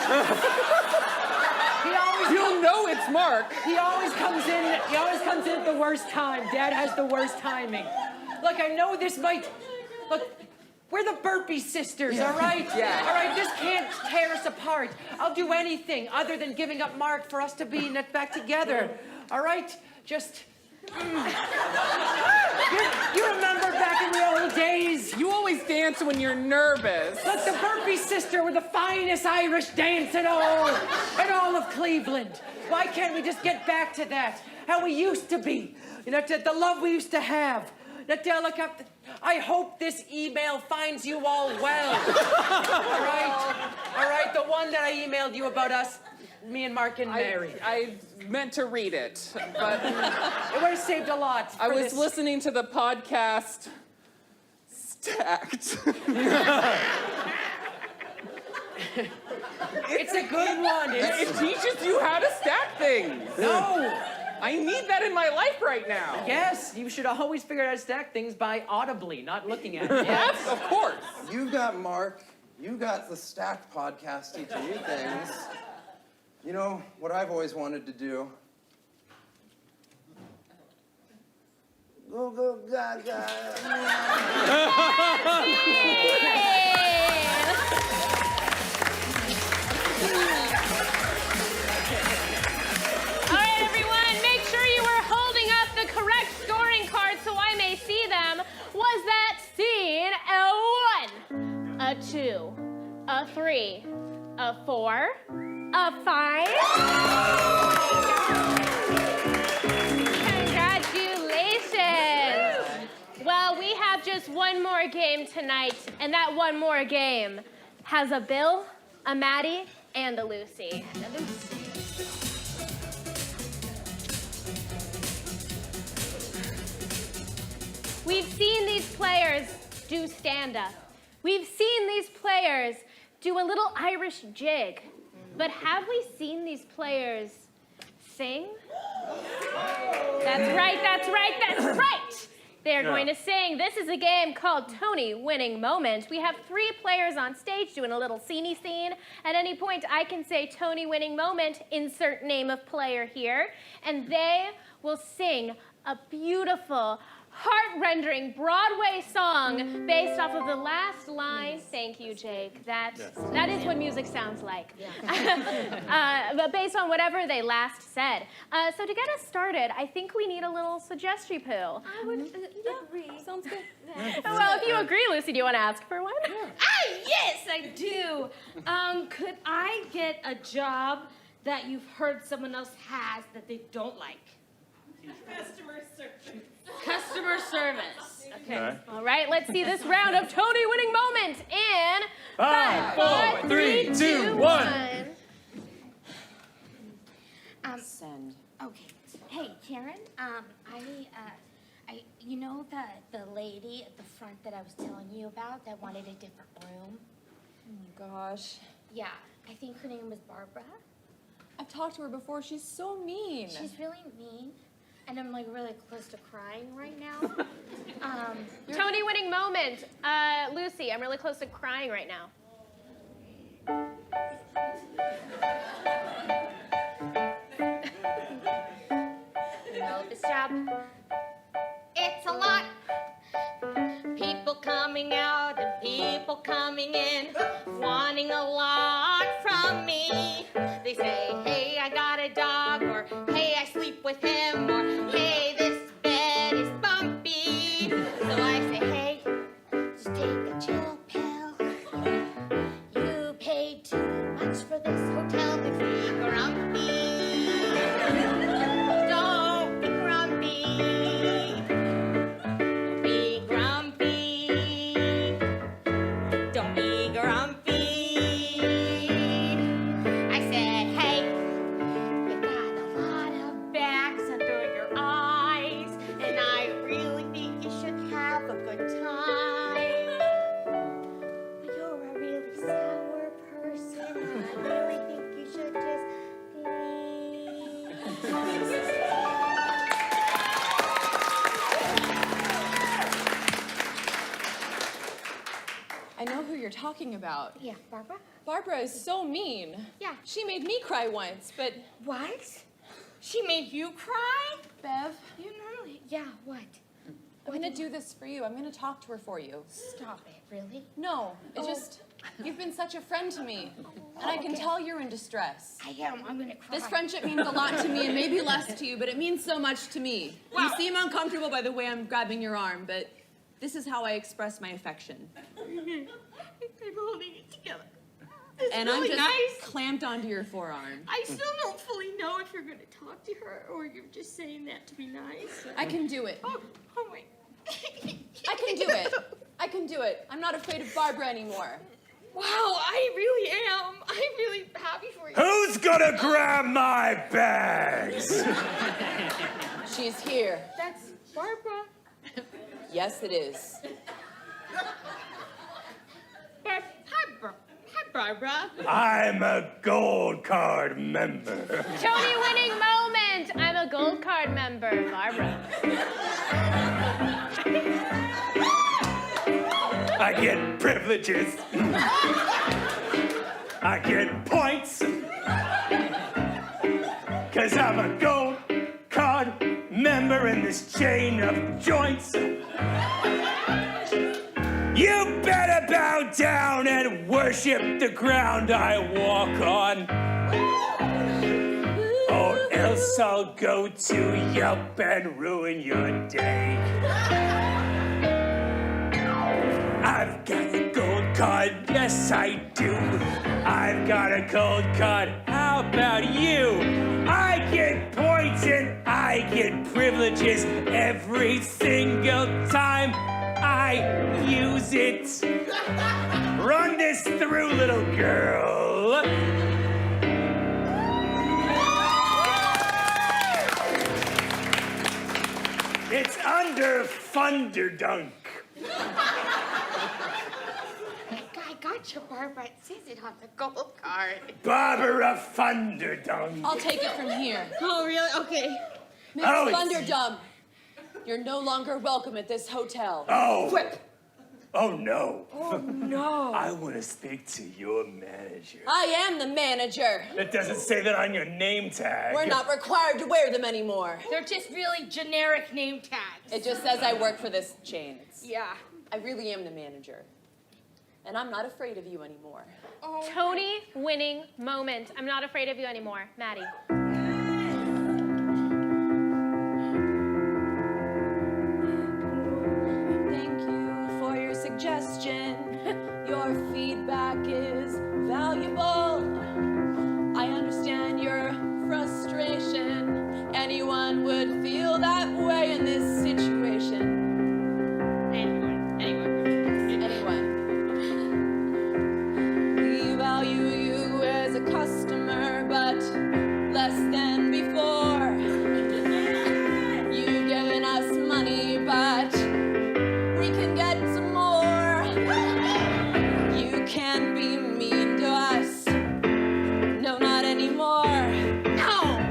You'll know it's Mark. He always comes in at the worst time. Dad has the worst timing. Look, I know this might... Look, we're the Burpee sisters, all right? Yeah. All right, this can't tear us apart. I'll do anything other than giving up Mark for us to be back together. All right? Just... You remember back in the old days? You always dance dance when you're nervous. Look, the Burpee sister were the finest Irish dance in all of Cleveland. Why can't we just get back to that? How we used to be. You know, the love we used to have. Look, I hope this email finds you all well. All right, the one that I emailed you about us, me and Mark and Mary. I meant to read it, but it would have saved a lot. I was listening to the podcast Stacked. It's a good one. It teaches you how to stack things. No. I need that in my life right now. Yes, you should always figure out how to stack things by audibly, not looking at it. Yes, of course. You got Mark. You got the Stacked podcast teaching you things. You know what I've always wanted to do? Go, go, gaga. All right, everyone, make sure you were holding up the correct scoring cards so I may see them. Was that scene a 1, a 2, a 3, a 4, a 5? Congratulations. Well, we have just one more game tonight, and that one more game has a Bill, a Maddie, and a Lucy. We've seen these players do stand-up. We've seen these players do a little Irish jig. But have we seen these players sing? That's right, that's right, that's right! They're going to sing. This is a game called Tony Winning Moment. We have 3 players on stage doing a little sceney scene. At any point, I can say Tony Winning Moment, insert name of player here, and they will sing a beautiful, heart-rendering Broadway song based off of the last line. Thank you, Jake. That is what music sounds like. But based on whatever they last said. So to get us started, I think we need a little suggestion poo. I would agree. Sounds good. Well, if you agree, Lucy, do you want to ask for one? Yes, I do. Could I get a job that you've heard someone else has that they don't like? Customer service. Customer service. Okay. All right, let's see this round of Tony Winning Moment in 5, 4, 3, 2, 1. Send. Okay. Hey, Karen. You know the lady at the front that I was telling you about that wanted a different room? Oh my gosh. Yeah, I think her name was Barbara. I've talked to her before. She's so mean. She's really mean, and I'm like really close to crying right now. Tony Winning Moment. Lucy, I'm really close to crying right now. You know this job? It's a lot. People coming out and people coming in, wanting a lot from me. They say, hey, I got a dog, or hey, I sleep with him, or hey, this bed is bumpy. So I say, hey, just take a chill pill. You paid too much for this hotel to be grumpy. Don't be grumpy. Be grumpy. Don't be grumpy. I said, hey, you got a lot of bags under your eyes, and I really think you should have a good time. But you're a really sour person, and I really think you should just leave. I know who you're talking about. Yeah, Barbara? Barbara is so mean. Yeah. She made me cry once, but What? She made you cry? Bev, You normally... Yeah, what? I'm gonna do this for you. I'm gonna talk to her for you. Stop it, really? No, it's just, you've been such a friend to me, and I can tell you're in distress. I am. I'm gonna cry. This friendship means a lot to me, and maybe less to you, but it means so much to me. You seem uncomfortable by the way I'm grabbing your arm, but this is how I express my affection. I'm holding it together. It's And really I'm just nice. clamped onto your forearm. I still don't fully know if you're going to talk to her or you're just saying that to be nice. I can do it. Oh wait. I can do it. I can do it. I'm not afraid of Barbara anymore. Wow, I really am. I'm really happy for you. Who's gonna grab my bags? She's here. That's Barbara. Yes, it is. Hi, Barbara. I'm a gold card member. Tony winning moment. I'm a gold card member, Barbara. I get privileges. I get points. 'Cause I'm a gold card member in this chain of joints. You better bow down and worship the ground I walk on. Or else I'll go to Yelp and ruin your day. I've got a gold card, yes I do. I've got a gold card, how about you? I get points and I get privileges every single time I use it. Run this through, little girl. It's under Thunderdunk. I got you, Barbara. It says it on the gold card. Barbara Thunderdunk. I'll take it from here. Oh, really? Okay. Miss Oh, it's- Thunderdum, you're no longer welcome at this hotel. Oh. Whip. Oh no. Oh, no. I want to speak to your manager. I am the manager. That doesn't say that on your name tag. We're not required to wear them anymore. They're just really generic name tags. It just says I work for this chain. Yeah. I really am the manager. And I'm not afraid of you anymore. Oh. Tony winning moment. I'm not afraid of you anymore. Maddie. Thank you for your suggestion. Your feedback is valuable. I understand your frustration. Anyone would feel that way in this situation. Anyone. We value you as a customer, but less than before. You've given us money, but we can get some more. You can't be mean to us. No, not anymore. No!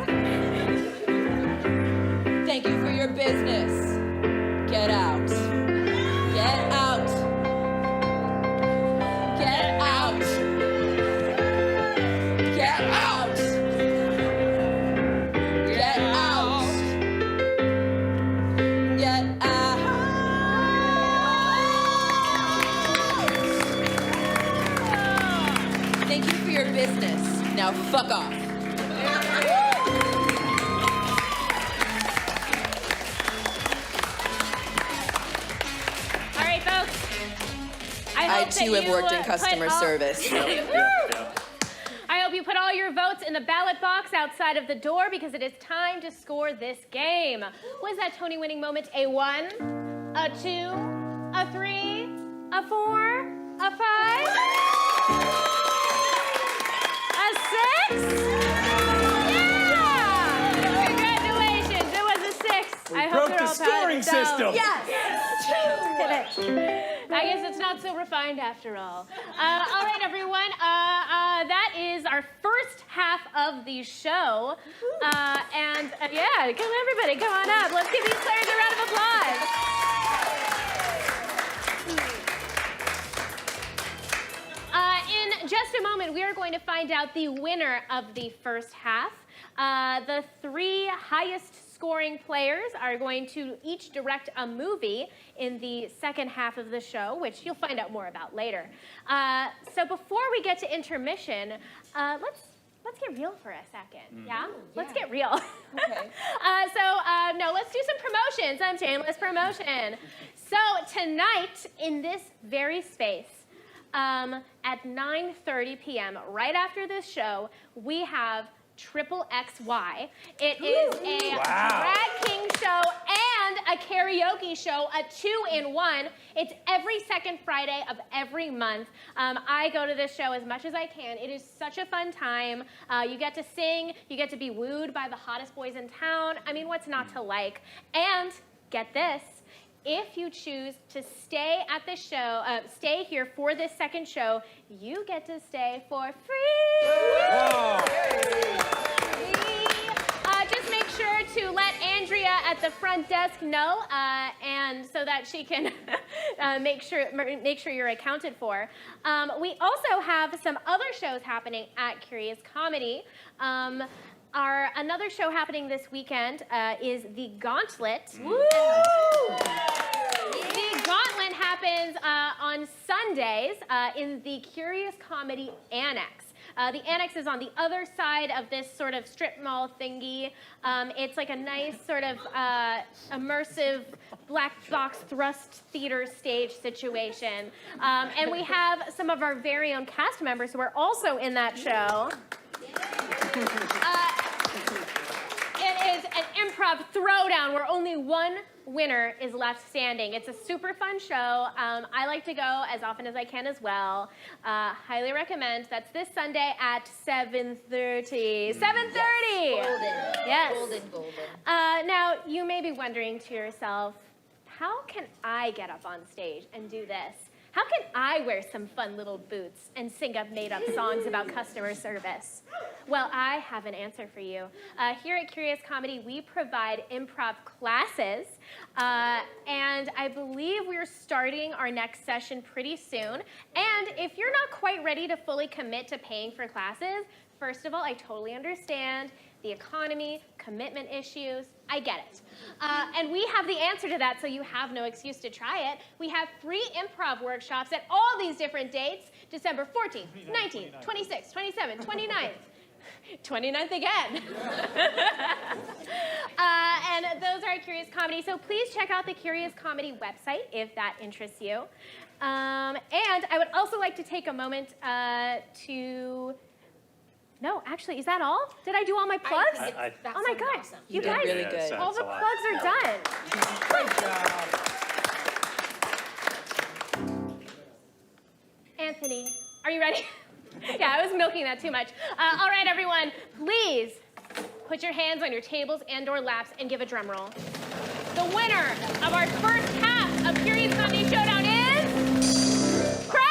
Thank you for your business. Get out. Get out. Get out. Get out. Get out. Get out. Thank you for your business. Now fuck off. All right, folks. I I hope too that have worked in you customer put all- service. I hope you put all your votes in the ballot box outside of the door because it is time to score this game. Was that Tony winning moment a 1, a 2, a 3, a 4, a 5, a 6? Yeah! Congratulations, it was a 6. I hope broke you're the all proud of scoring yourselves. system. Yes! I guess it's not so refined after all. All right, everyone. That is our first half of the show. Yeah, come everybody, come on up. Let's give these players a round of applause. In just a moment, we are going to find out the winner of the first half. The 3 highest scoring players are going to each direct a movie in the second half of the show, which you'll find out more about later. So before we get to intermission, let's get real for a second, yeah? Let's get real. Okay. No, let's do some promotion, some shameless promotion. So tonight, in this very space, at 9:30 p.m., right after this show, we have Triple XY. It is a drag king show and a karaoke show, a 2-in-1. It's every second Friday of every month. I go to this show as much as I can. It is such a fun time. You get to sing, you get to be wooed by the hottest boys in town. I mean, what's not to like? And get this, if you choose to stay at the show, stay here for this second show, you get to stay for free. Just make sure to let Andrea at the front desk know, and so that she can make sure you're accounted for. We also have some other shows happening at Curious Comedy. Another show happening this weekend is The Gauntlet. Woo! The Gauntlet happens on Sundays in the Curious Comedy Annex. The Annex is on the other side of this sort of strip mall thingy. It's like a nice sort of immersive black box thrust theater stage situation. And we have some of our very own cast members who are also in that show. It is an improv throwdown where only one winner is left standing. It's a super fun show. I like to go as often as I can as well. Highly recommend. That's this Sunday at 7:30. 7:30! Yes. Golden. Now, you may be wondering to yourself, how can I get up on stage and do this? How can I wear some fun little boots and sing up made-up songs about customer service? Well, I have an answer for you. Here at Curious Comedy, we provide improv classes, and I believe we're starting our next session pretty soon. And if you're not quite ready to fully commit to paying for classes, first of all, I totally understand the economy, commitment issues, I get it. And we have the answer to that, so you have no excuse to try it. We have free improv workshops at all these different dates, December 14th, 19th, 26th, 27th, 29th. 29th again. And those are Curious Comedy, so please check out the Curious Comedy website if that interests you. And I would also like to take a moment to... No, actually, is that all? Did I do all my plugs? Oh my God, awesome. You guys, really good. All the plugs are done. Great job. Anthony, are you ready? Yeah, I was milking that too much. All right, everyone, please put your hands on your tables and/or laps and give a drum roll. The winner of our first half of Curious Comedy Showdown is Craig!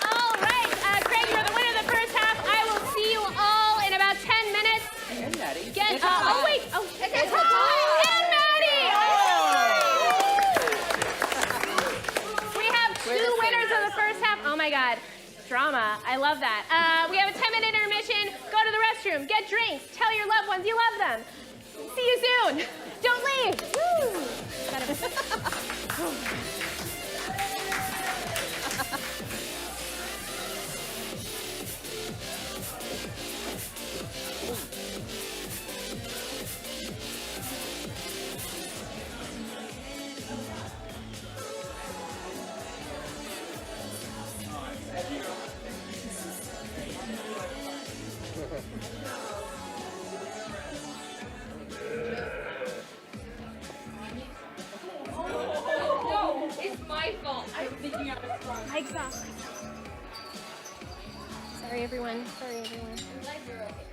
All right, Craig, you're the winner of the first half. I will see you all in about 10 minutes. And Maddie. Oh, wait. Oh, it's hot. And Maddie! We have two winners of the first half. Oh, my God. Drama. I love that. We have a 10-minute intermission. Go to the restroom. Get drinks. Tell your loved ones you love them. See you soon. Don't leave. Woo. No, it's my fault. I was thinking I was wrong. Mike's off. Sorry, everyone. Sorry, everyone. I'm glad you're okay.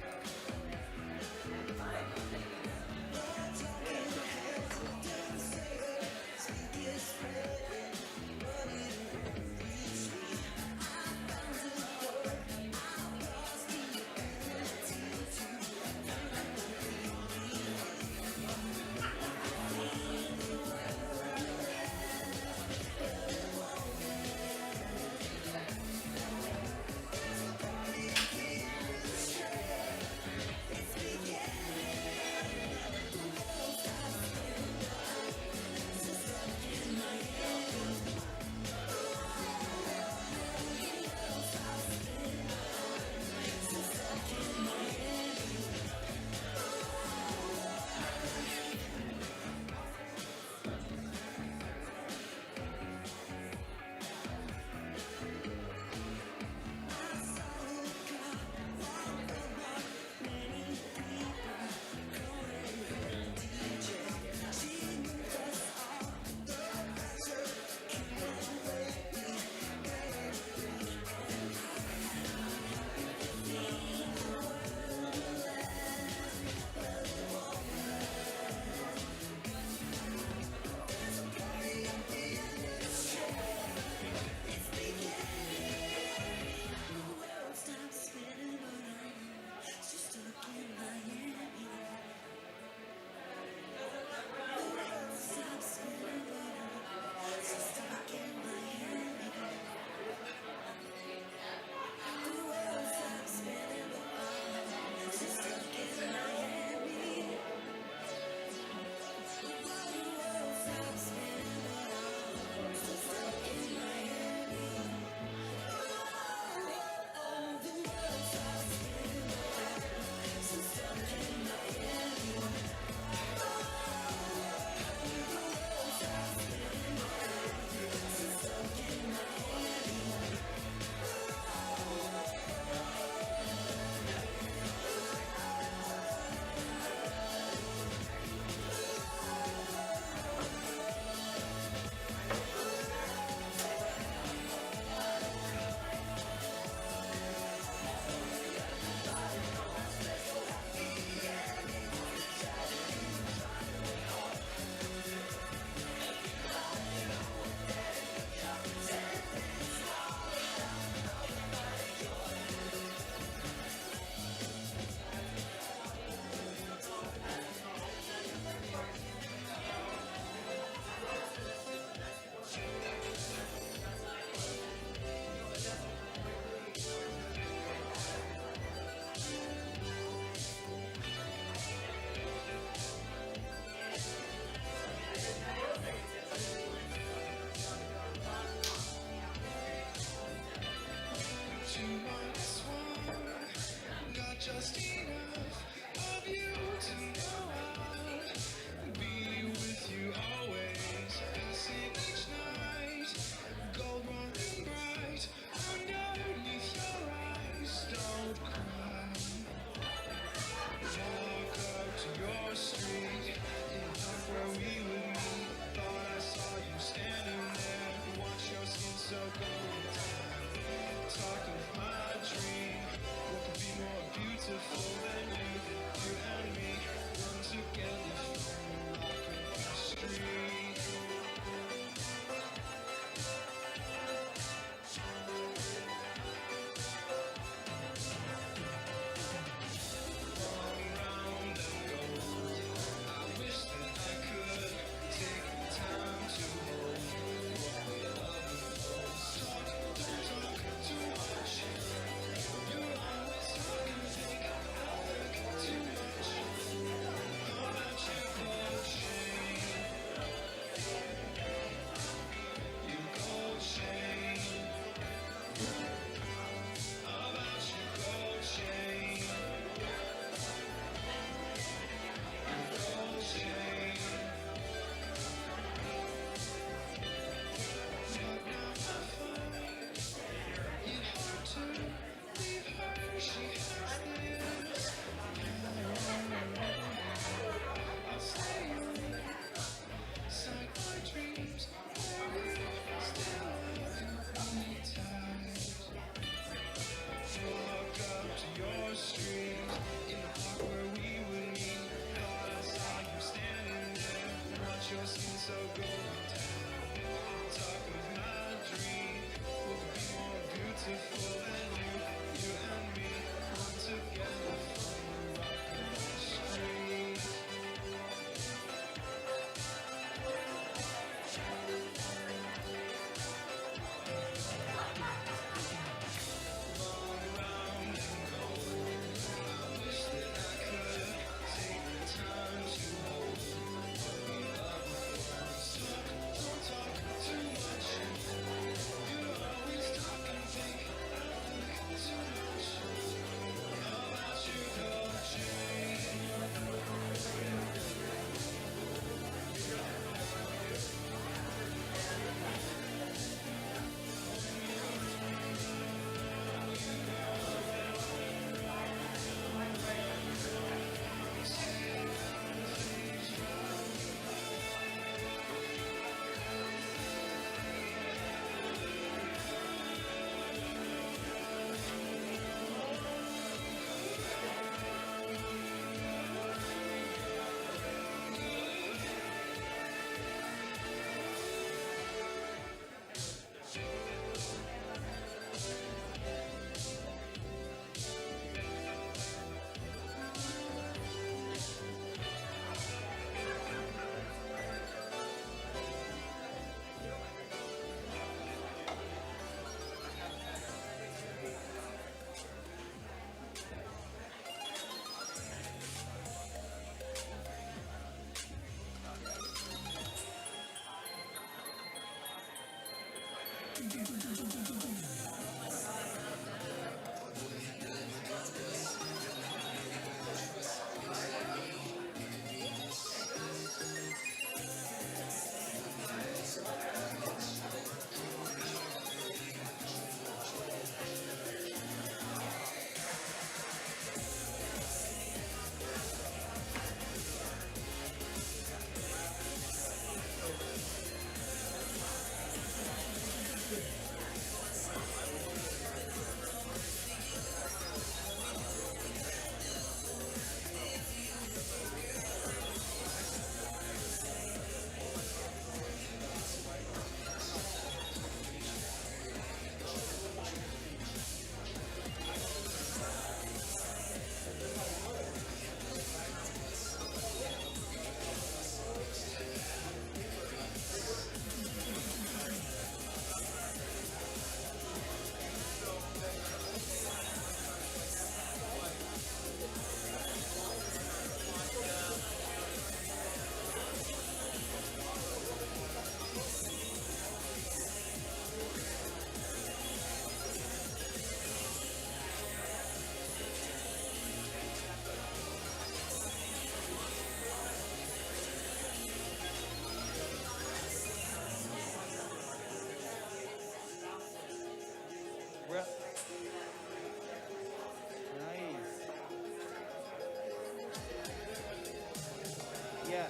Yeah.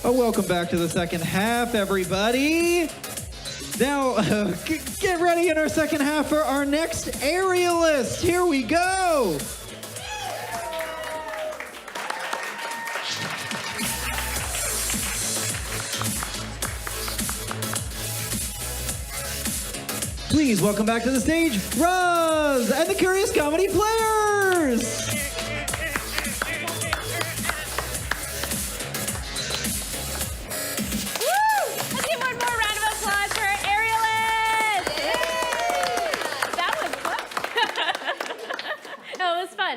Oh, welcome back to the second half, everybody. Now, get ready in our second half for our next aerialist. Here we go. Please welcome back to the stage, Raz and the Curious Comedy Players.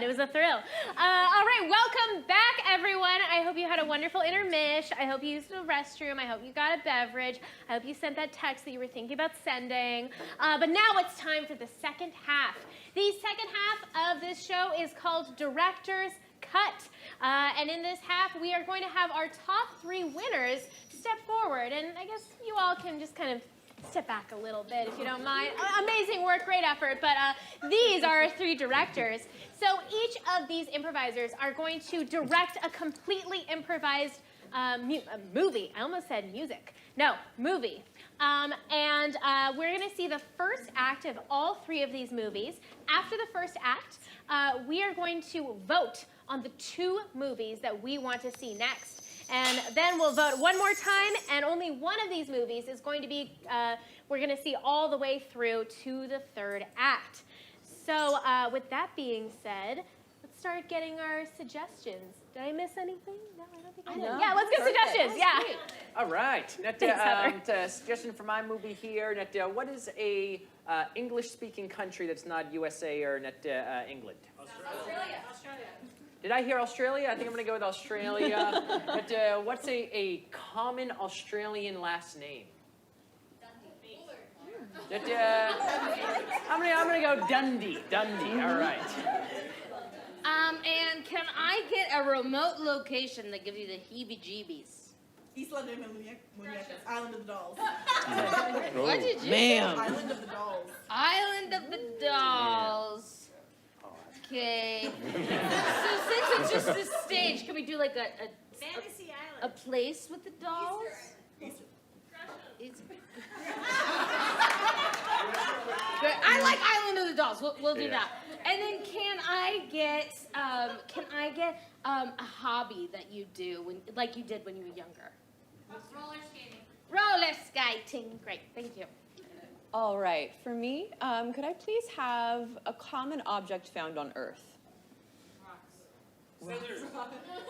It was a thrill. All right, welcome back, everyone. I hope you had a wonderful intermish. I hope you used the restroom. I hope you got a beverage. I hope you sent that text that you were thinking about sending. But now it's time for the second half. The second half of this show is called Director's Cut. And in this half, we are going to have our top 3 winners step forward. And I guess you all can just kind of step back a little bit if you don't mind. Amazing work, great effort. But these are our 3 directors. So each of these improvisers are going to direct a completely improvised movie. I almost said music. No, movie. And we're going to see the first act of all 3 of these movies. After the first act, we are going to vote on the 2 movies that we want to see next. And then we'll vote one more time, and only one of these movies is going to be, we're going to see all the way through to the third act. So with that being said, let's start getting our suggestions. Did I miss anything? No, I don't think I did. No. Yeah, let's get suggestions. Yeah. All right. Thanks, Heather. Suggestion for my movie here. What is a English-speaking country that's not USA or England? Australia. Did I hear Australia? I think I'm going to go with Australia. What's a common Australian last name? I'm gonna go Dundee. Dundee. All right. And can I get a remote location that gives you the heebie-jeebies? East London Muñecas, Island of the Dolls. What did you Ma'am. say? Island of the Dolls. Island of the Dolls. Okay. So since it's just this stage, can we do like a Fantasy a place with the dolls? Good. I like Island of the Dolls. We'll do that. And then can I get a hobby that you do like you did when you were younger? Roller skating. Roller skating. Great. Thank you. All right, for me, could I please have a common object found on Earth? Scissors.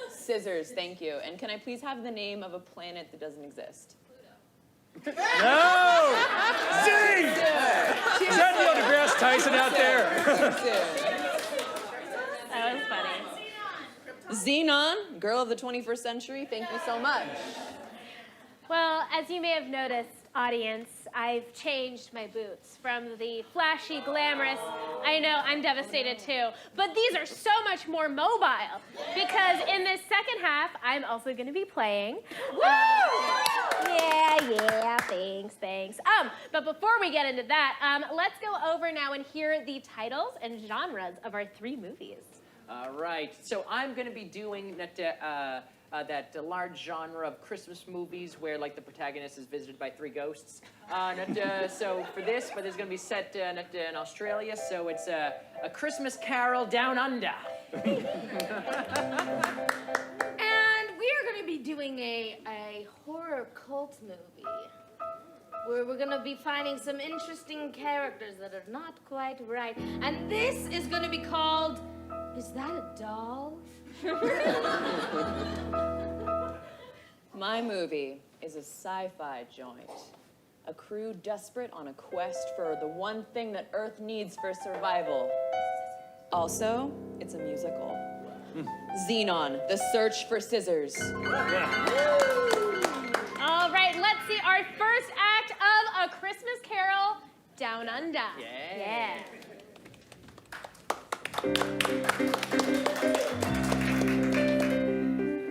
Scissors, thank you. And can I please have the name of a planet that doesn't exist? No! Zing! Is that Neil deGrasse Tyson out there? That was funny. Xenon, girl of the 21st century, thank you so much. Well, as you may have noticed, audience, I've changed my boots from the flashy, glamorous. I know, I'm devastated too. But these are so much more mobile because in this second half, I'm also going to be playing. Yeah, thanks. But before we get into that, let's go over now and hear the titles and genres of our three movies. All right. So I'm going to be doing that large genre of Christmas movies where, like, the protagonist is visited by three ghosts. So for this, but it's going to be set in Australia, so it's a Christmas Carol Down Under. And we are going to be doing a horror cult movie where we're going to be finding some interesting characters that are not quite right. And this is going to be called, Is That a Doll? My movie is a sci-fi joint. A crew desperate on a quest for the one thing that Earth needs for survival. Also, it's a musical. Xenon, The Search for Scissors. All right, let's see our first act of A Christmas Carol Down Under. Yeah.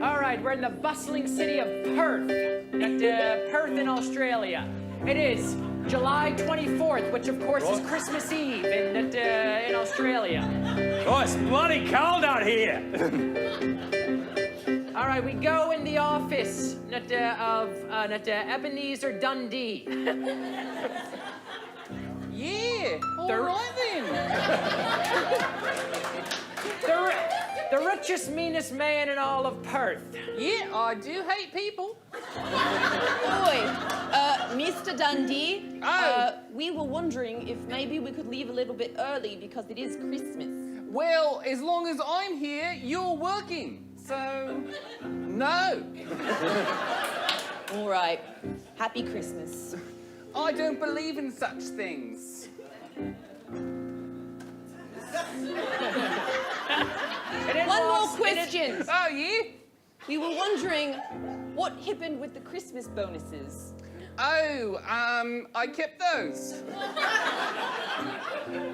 All right, we're in the bustling city of Perth, Perth in Australia. It is July 24th, which of course is Christmas Eve in Australia. Oh, it's bloody cold out here. All right, we go in the office of Ebenezer Dundee. Yeah, all right then. The richest, meanest man in all of Perth. Yeah, I do hate people. Boy, Mr. Dundee, we were wondering if maybe we could leave a little bit early because it is Christmas. Well, as long as I'm here, you're working. So, no. All right. Happy Christmas. I don't believe in such things. One more question. Oh, yeah? We were wondering what happened with the Christmas bonuses. Oh, I kept those.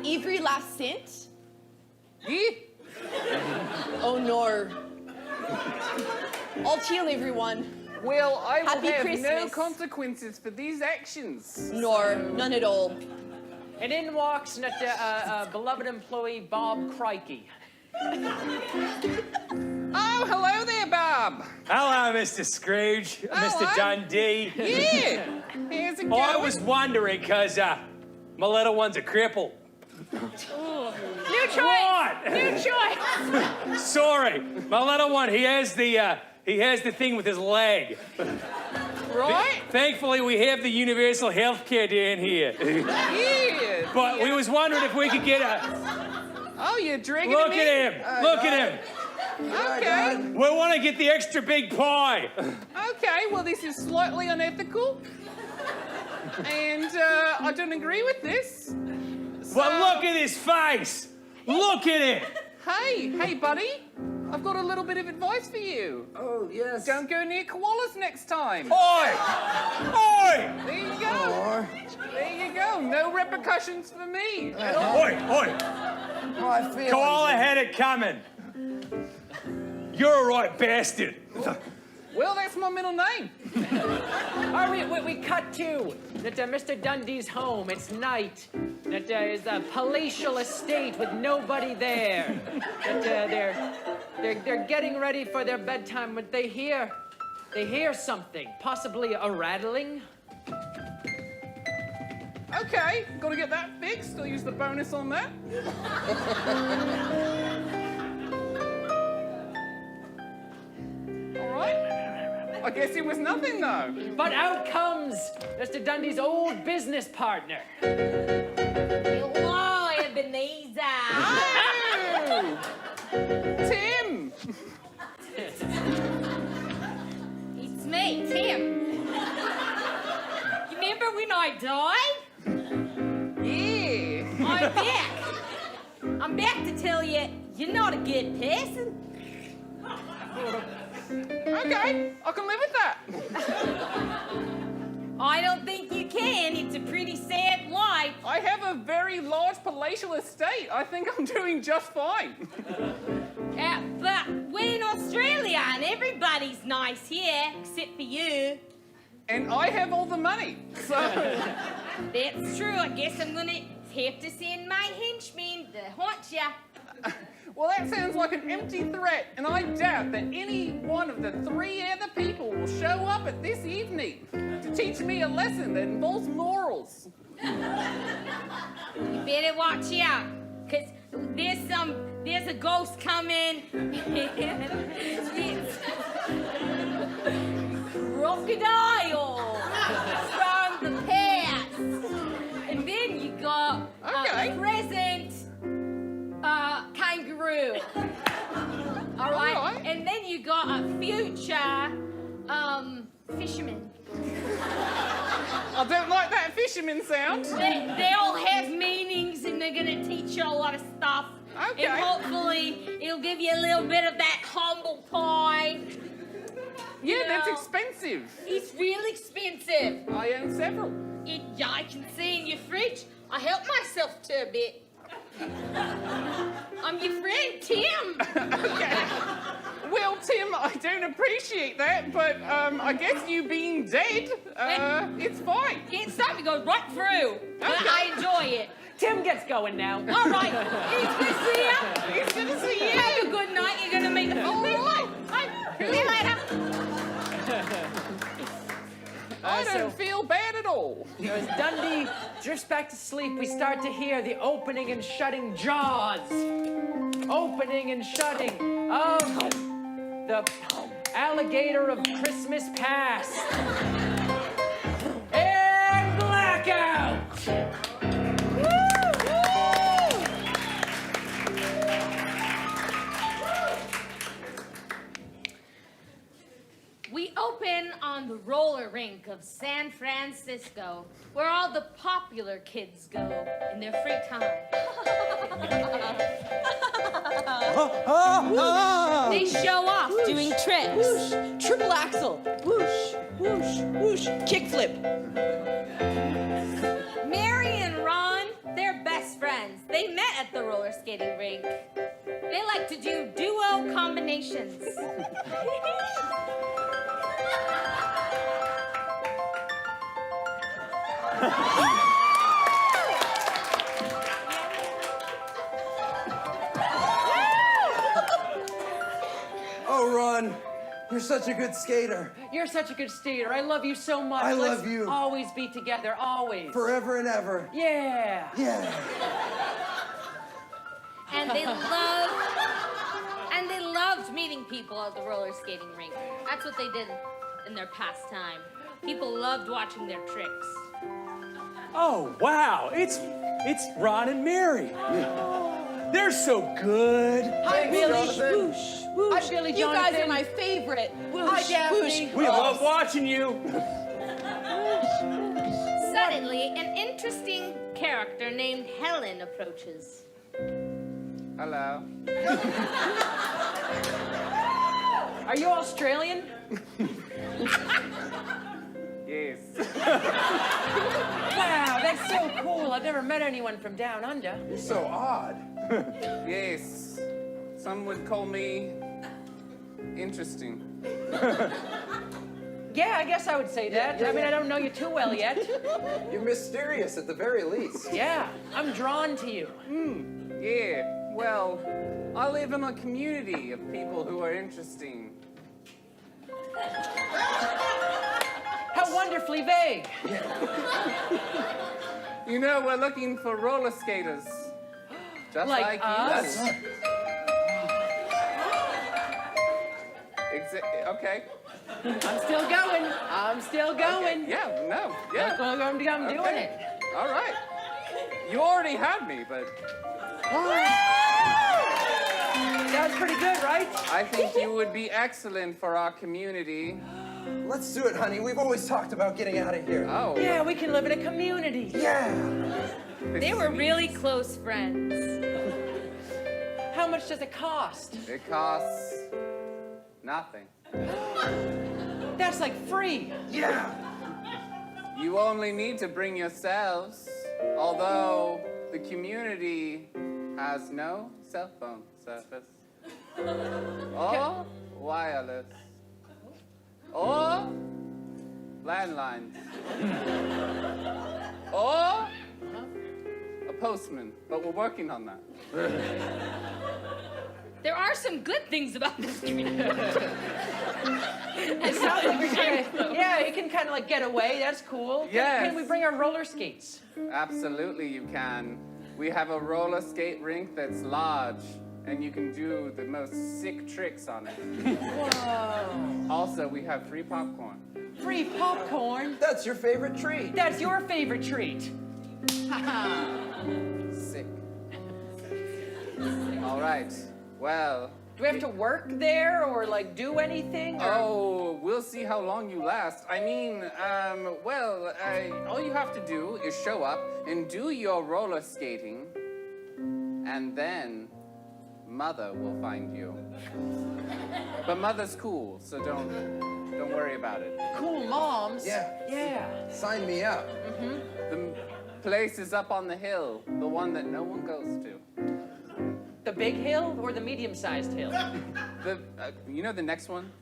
Every last cent? Yeah? Oh, no. I'll tell everyone. Well, I will Happy have Christmas. no consequences for these actions. No, none at all. And in walks beloved employee Bob Crikey. Oh, hello there, Bob. Hello, Mr. Scrooge, Mr. Dundee. Yeah. How's it going? I was wondering, because my little one's a cripple. New choice. What? New choice. Sorry, my little one, he has the He has the thing with his leg. Right? Thankfully, we have the universal health care down here. Yeah. But we was wondering if we could get a... Oh, you're dragging Look him at in? him. Look at him. Okay. We want to get the extra big pie. Okay, well, this is slightly unethical. And I don't agree with this. So... Well, look at his face. Look at it. Hey, buddy. I've got a little bit of advice for you. Oh, yes. Don't go near koalas next time. Oi! Oi! There you go. There you go. No repercussions for me. At all. Oi! Oi! My feelings. Koala had it coming. You're a right bastard. Well, that's my middle name. All right, we cut to that Mr. Dundee's home. It's night. That is a palatial estate with nobody there. That they're getting ready for their bedtime, but they hear something, possibly a rattling. Okay, gotta get that fixed. I'll use the bonus on that. All right. I guess it was nothing, though. But out comes Mr. Dundee's old business partner. Hello, Ebenezer. Oh! Tim! It's me, Tim. You remember when I died? Yeah. I'm back. I'm back to tell you, you're not a good person. Okay, I can live with that. I don't think you can. It's a pretty sad life. I have a very large palatial estate. I think I'm doing just fine. But we're in Australia and everybody's nice here, except for you. And I have all the money, so... That's true. I guess I'm gonna have to send my henchmen to haunt ya. Well, that sounds like an empty threat, and I doubt that any one of the 3 other people will show up at this evening to teach me a lesson that involves morals. You better watch out, cause there's a ghost coming. It's crocodile from the past, and then you got a present kangaroo. All right, and then you got a future fisherman. I don't like that fisherman sound. They all have meanings, and they're gonna teach you a lot of stuff. Okay. And hopefully, it'll give you a little bit of that humble pie. Yeah, You that's know, expensive. It's real expensive. I own several. I can see in your fridge. I help myself to a bit. I'm your friend, Tim. Okay. Well, Tim, I don't appreciate that, but I guess you being dead, it's fine. It's time to go right through. I enjoy it. Tim gets going now. All right. It's good to see you. It's good to see you. Have a good night. You're going to make a All right. Bye. See you later. I don't feel bad at all. As Dundee drifts back to sleep, we start to hear the opening and shutting jaws. Opening and shutting of the alligator of Christmas past. And blackout! We open on the roller rink of San Francisco, where all the popular kids go in their free time. They show off doing tricks. Whoosh, triple axel. Whoosh, whoosh, whoosh, kickflip. Mary and Ron, they're best friends. They met at the roller skating rink. They like to do duo combinations. Oh, Ron, you're such a good skater. You're such a good skater. I love you so much. I Let's love you. always be together, always. Forever and ever. Yeah. Yeah. And they loved meeting people at the roller skating rink. That's what they did in their pastime. People loved watching their tricks. Oh, wow. It's Ron and Mary. They're so good. Hi, Billy. Jonathan. Whoosh, whoosh. Hi, Billy, You Jonathan. guys are my favorite. Hi, Daphne. We love watching you. Suddenly, an interesting character named Helen approaches. Hello. Are you Australian? Yes. Wow, that's so cool. I've never met anyone from down under. You're so odd. Yes. Some would call me interesting. Yeah, I guess I would say that. Yeah, I mean, yeah. I don't know you too well yet. You're mysterious at the very least. Yeah, I'm drawn to you. Yeah. Well, I live in a community of people who are interesting. How wonderfully vague. You know, we're looking for roller skaters. Just Like you. us? Okay. I'm still going. I'm still going. Okay. Yeah, no. Yeah. I'm doing Okay. it. All right. You already had me, but That was pretty good, right? I think you would be excellent for our community. Let's do it, honey. We've always talked about getting out of here. Oh. Yeah, we can live in a community. Yeah. They were really close friends. How much does it cost? It costs nothing. That's like free. Yeah. You only need to bring yourselves, although the community has no cell phone service or wireless or landlines or a postman, but we're working on that. There are some good things about this community. It sounds like we're yeah, you can kind of like get away. That's cool. Yes. Can we bring our roller skates? Absolutely, you can. We have a roller skate rink that's large, and you can do the most sick tricks on it. Whoa. Also, we have free popcorn. Free popcorn? That's your favorite treat. That's your favorite treat. Sick. All right. Well. Do we have to work there or like do anything? Or? Oh, we'll see how long you last. I mean, all you have to do is show up and do your roller skating, and then Mother will find you. But Mother's cool, so don't worry about it. Cool moms. Yeah. Yeah. Sign me up. The place is up on the hill, the one that no one goes to. The big hill or the medium-sized hill? You know the next one?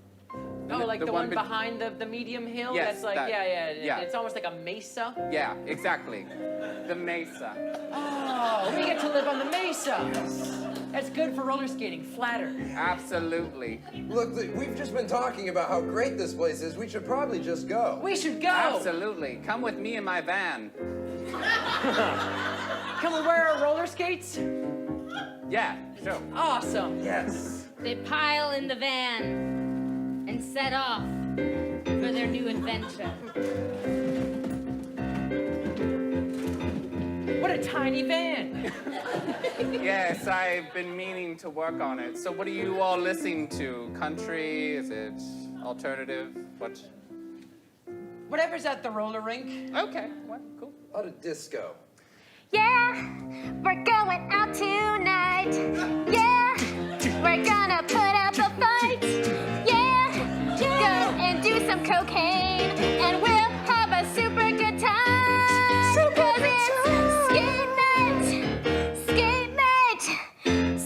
Oh, like the one behind the medium hill? Yes, That's like, that- yeah. It's almost like a mesa. Yeah, exactly. The mesa. Oh, we get to live on the mesa. That's good for roller skating, flatter. Absolutely. Look, we've just been talking about how great this place is. We should probably just go. We should go. Absolutely. Come with me in my van. Can we wear our roller skates? Yeah, sure. Awesome. Yes. They pile in the van and set off for their new adventure. What a tiny van. Yes, I've been meaning to work on it. So what are you all listening to? Country? Is it alternative? What? Whatever's at the roller rink. Okay, well, cool. Out of disco. Yeah, we're going out tonight. Yeah, we're gonna put up a fight. Yeah, go and do some cocaine, and we'll have a super good time. Cause it's skate night,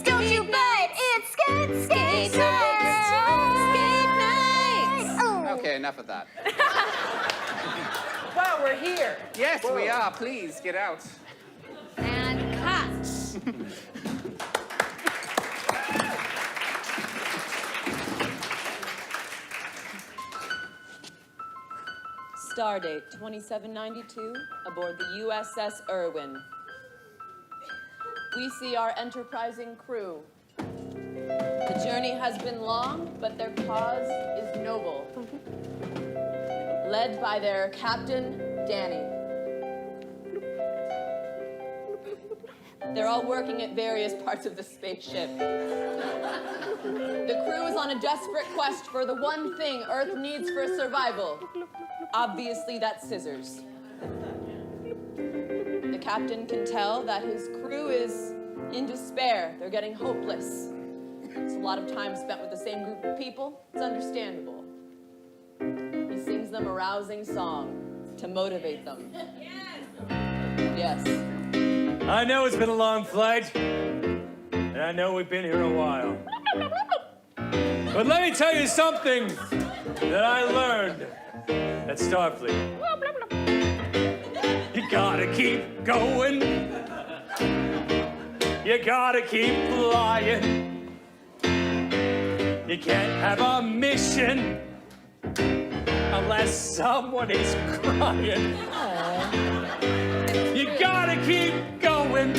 don't you bite, it's skate night. Oh. Okay, enough of that. Wow, we're here. Yes, we are. Please, get out. And cut. Stardate 2792 aboard the USS Irwin. We see our enterprising crew The journey has been long, but their cause is noble. Led by their captain, Danny. They're all working at various parts of the spaceship. The crew is on a desperate quest for the one thing Earth needs for survival. Obviously, that's scissors. The captain can tell that his crew is in despair. They're getting hopeless. It's a lot of time spent with the same group of people. It's understandable. He sings them a rousing song to motivate them. Yes. I know it's been a long flight, and I know we've been here a while. But let me tell you something that I learned at Starfleet. You gotta keep going. You gotta keep flying. You can't have a mission unless someone is crying. You gotta keep going.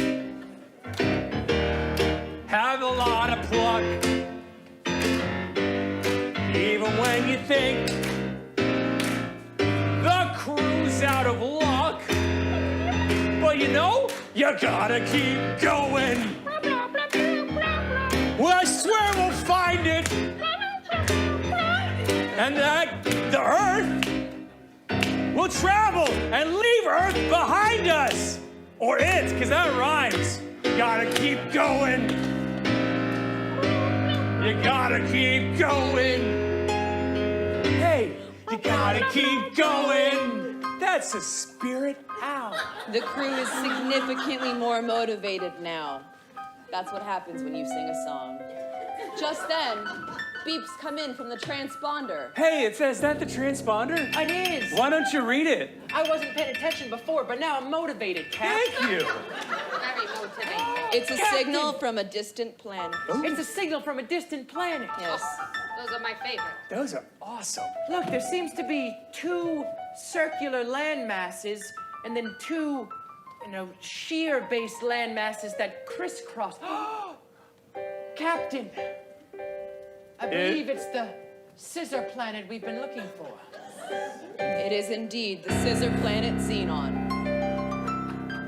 Have a lot of pluck. Even when you think the crew's out of luck. But you know, you gotta keep going. Well, I swear we'll find it. And that the Earth will travel and leave Earth behind us. Or it, because that rhymes. Gotta keep going. You gotta keep going. Hey, you gotta keep going. That's a spirit out. The crew is significantly more motivated now. That's what happens when you sing a song. Just then, beeps come in from the transponder. Hey, is that the transponder? It is. Why don't you read it? I wasn't paying attention before, but now I'm motivated, Cap. Thank you. Very motivating. It's a Captain! signal from a distant planet. It's a signal from a distant planet. Yes. Those are my favorite. Those are awesome. Look, there seems to be 2 circular land masses and then 2, shear-based land masses that crisscross. Captain, I believe it's the scissor planet we've been looking for. It is indeed the scissor planet Xenon.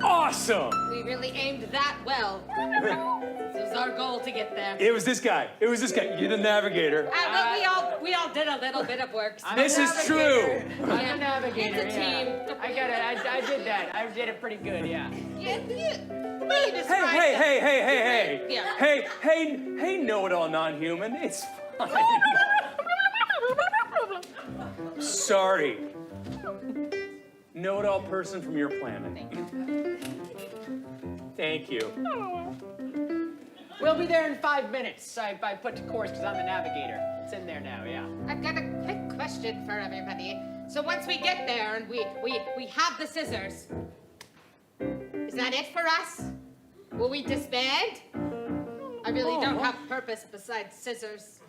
Awesome. We really aimed that well. This was our goal to get there. It was this guy. You're the navigator. Well, we all did a little bit of work. So This is true. I'm a navigator. It's a team. I got it. I did that. I did it pretty good, yeah. Yeah. Hey. Yeah. Hey, know-it-all non-human. It's fine. Sorry. Know-it-all person from your planet. Thank you. We'll be there in 5 minutes. I put to course because I'm the navigator. It's in there now, yeah. I've got a quick question for everybody. So once we get there and we have the scissors, is that it for us? Will we disband? I really don't have purpose besides scissors.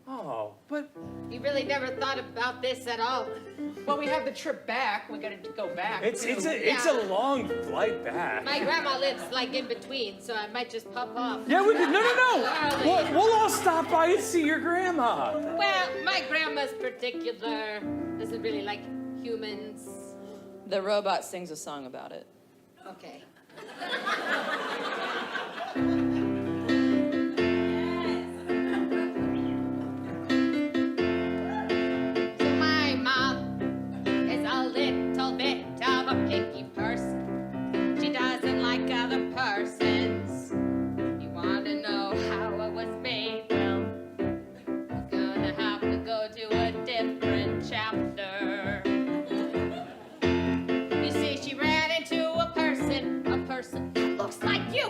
Oh, but You really never thought about this at all. Well, we have the trip back. We gotta go back. it's a long flight back. My grandma lives like in between, so I might just pop off. Yeah, we could. No. Early. We'll all stop by and see your grandma. Well, my grandma's particular. Doesn't really like humans. The robot sings a song about it. Okay. So my mom is a little bit of a picky person. She doesn't like other persons. You want to know how I was made? Well, I'm gonna have to go to a different chapter. You see, she ran into a person that looks like you.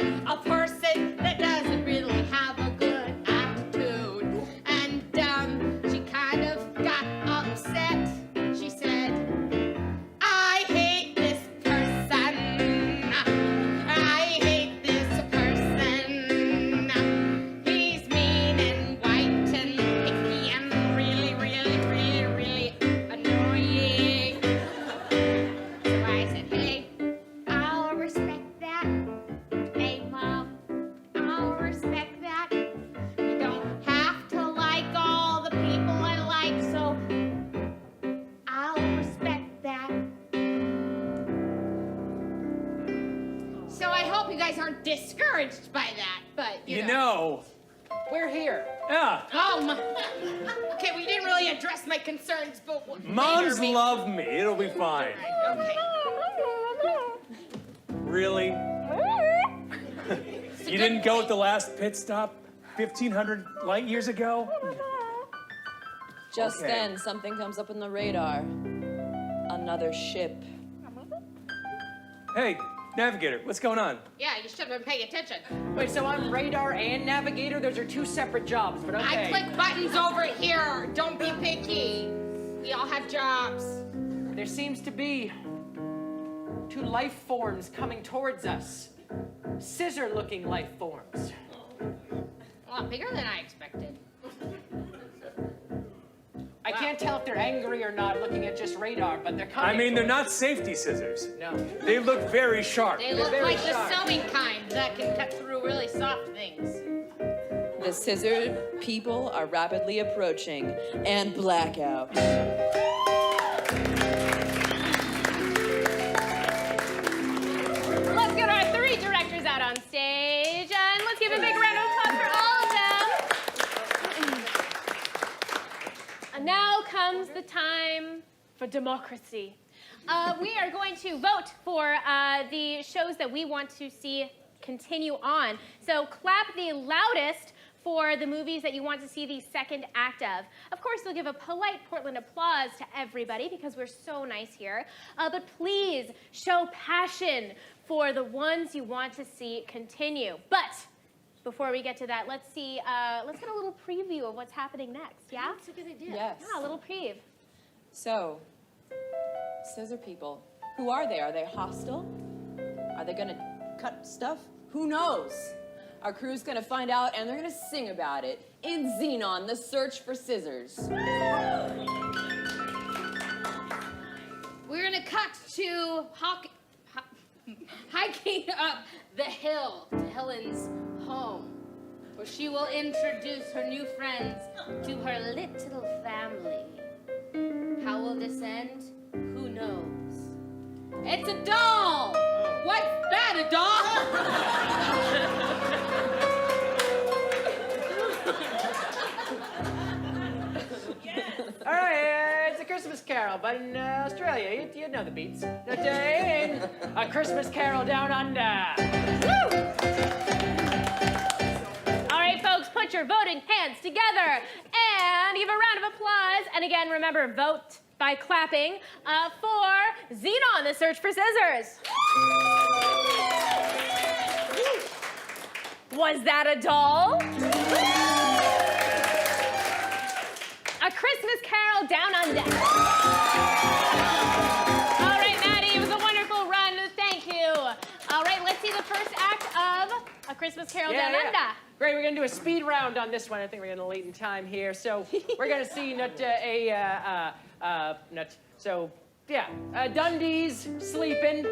aren't discouraged by that, but you know. We're here. Yeah. Okay, we didn't really address my concerns, but Moms later, love me. It'll be fine. Okay. Really? You didn't go at the last pit stop 1,500 light years ago? Just Okay. then, something comes up on the radar. Another ship. Hey, navigator, what's going on? Yeah, you should have been paying attention. Wait, so I'm radar and navigator? Those are two separate jobs, but okay. I click buttons over here. Don't be picky. We all have jobs. There seems to be two life forms coming towards us. Scissor-looking life forms. A lot bigger than I expected. I can't tell if they're angry or not looking at just radar, but they're coming. I mean, they're towards not safety scissors. No. They look very sharp. They look very like sharp. the sewing kind that can cut through really soft things. The scissor people are rapidly approaching, and blackout. Let's get our 3 directors out on stage, and let's give a big round of applause for all of them. And now comes the time for democracy. We are going to vote for the shows that we want to see continue on. So clap the loudest for the movies that you want to see the second act of. Of course, we'll give a polite Portland applause to everybody because we're so nice here. But please show passion for the ones you want to see continue. But before we get to that, let's get a little preview of what's happening next. Yeah? That's a good idea. Yes. Yeah, a little preview. So, scissor people, who are they? Are they hostile? Are they gonna cut stuff? Who knows? Our crew's gonna find out, and they're gonna sing about it in Xenon, The Search for Scissors. We're gonna cut to hiking up the hill to Helen's home, where she will introduce her new friends to her little family. How will this end? Who knows? It's a doll! What's that, a doll? All right, it's A Christmas Carol, but in Australia, you know the beats. In A Christmas Carol Down Under. Woo! All right, folks, put your voting hands together and give a round of applause. And again, remember, vote by clapping for Xenon, The Search for Scissors. Was that a doll? A Christmas Carol Down Under. All right, Maddie, it was a wonderful run. Thank you. All right, let's see the first act of A Christmas Carol Down Under. Great, we're gonna do a speed round on this one. I think we're gonna late in time here. So we're gonna see Dundee's sleeping.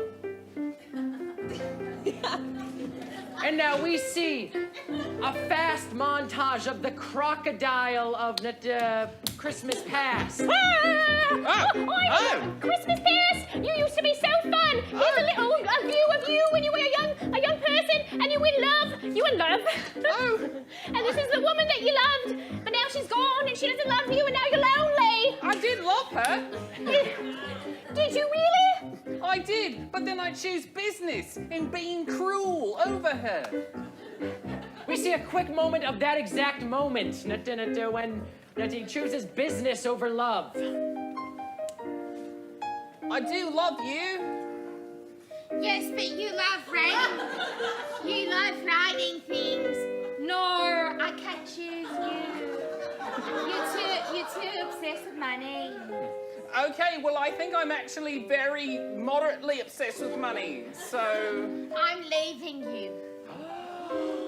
And now we see a fast montage of the crocodile of Christmas Past. Christmas Past! You used to be so fun! Here's a little view of you when you were a young person, and you in love. You in love. And this is the woman that you loved, but now she's gone, and she doesn't love you, and now you're lonely. I did love her. Did you really? I did, but then I choose business in being cruel over her. We see a quick moment of that exact moment when he chooses business over love. I do love you. Yes, but you love writing. You love writing things. No, I can't choose you. You're too obsessed with money. Okay, well, I think I'm actually very moderately obsessed with money, so... I'm leaving you.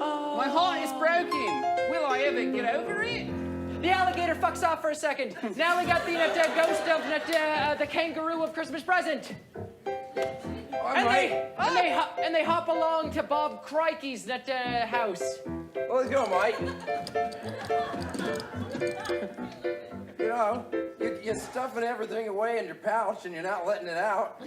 My heart is broken. Will I ever get over it? The alligator fucks off for a second. Now we got the ghost of the kangaroo of Christmas present. And they hop along to Bob Crikey's house. Well, let's go, Mike. You know, you're stuffing everything away in your pouch and you're not letting it out.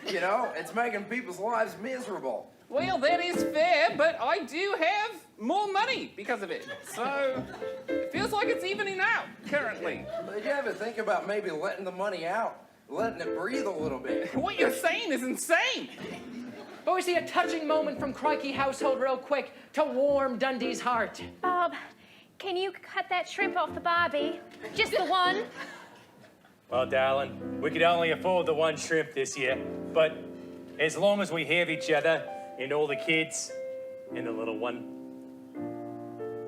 You know, it's making people's lives miserable. Well, that is fair, but I do have more money because of it. So it feels like it's evening out currently. Did you ever think about maybe letting the money out? Letting it breathe a little bit? What you're saying is insane. But we see a touching moment from Crikey household real quick to warm Dundee's heart. Bob, can you cut that shrimp off the barbie? Just the one. Well, darling, we could only afford the one shrimp this year, but as long as we have each other and all the kids and the little one,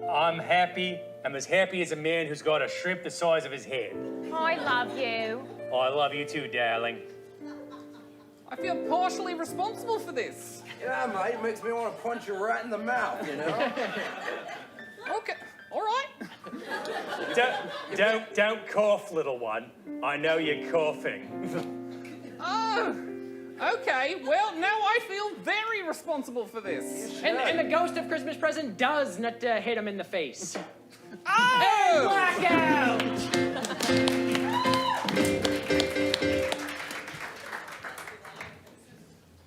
I'm happy. I'm as happy as a man who's got a shrimp the size of his head. I love you. Oh, I love you too, darling. I feel partially responsible for this. Yeah, mate, it makes me want to punch you right in the mouth, you know? Okay, all right. Don't cough, little one. I know you're coughing. Oh, okay. Well, now I feel very responsible for this. And the ghost of Christmas present does not hit him in the face. Oh! Blackout!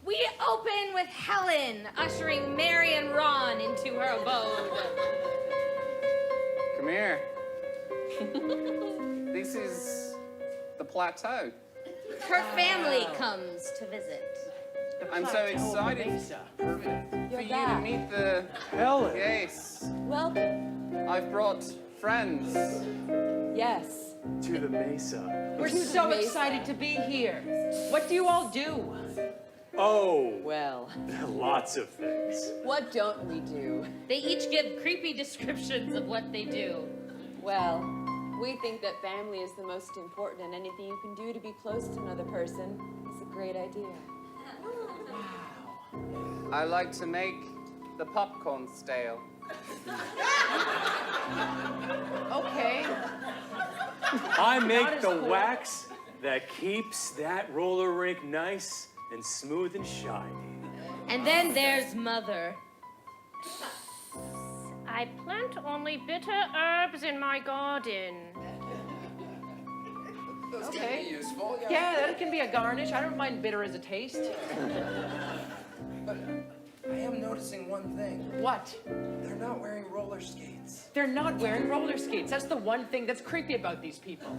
We open with Helen ushering Mary and Ron into her abode. Come here. This is the plateau. Her family comes to visit. I'm so excited for you to meet the... Helen. Yes. Welcome. I've brought friends. Yes. To the mesa. We're so excited to be here. What do you all do? Oh, Well, lots of things. what don't we do? They each give creepy descriptions of what they do. Well, we think that family is the most important, and anything you can do to be close to another person is a great idea. I like to make the popcorn stale. Okay. I Not make as the cool. wax that keeps that roller rink nice and smooth and shiny. And then there's Mother. I plant only bitter herbs in my garden. Those can Okay. be useful. Yeah, that can be a garnish. I don't mind bitter as a taste. But I am noticing one thing. What? They're not wearing roller skates. They're not wearing roller skates. That's the one thing that's creepy about these people.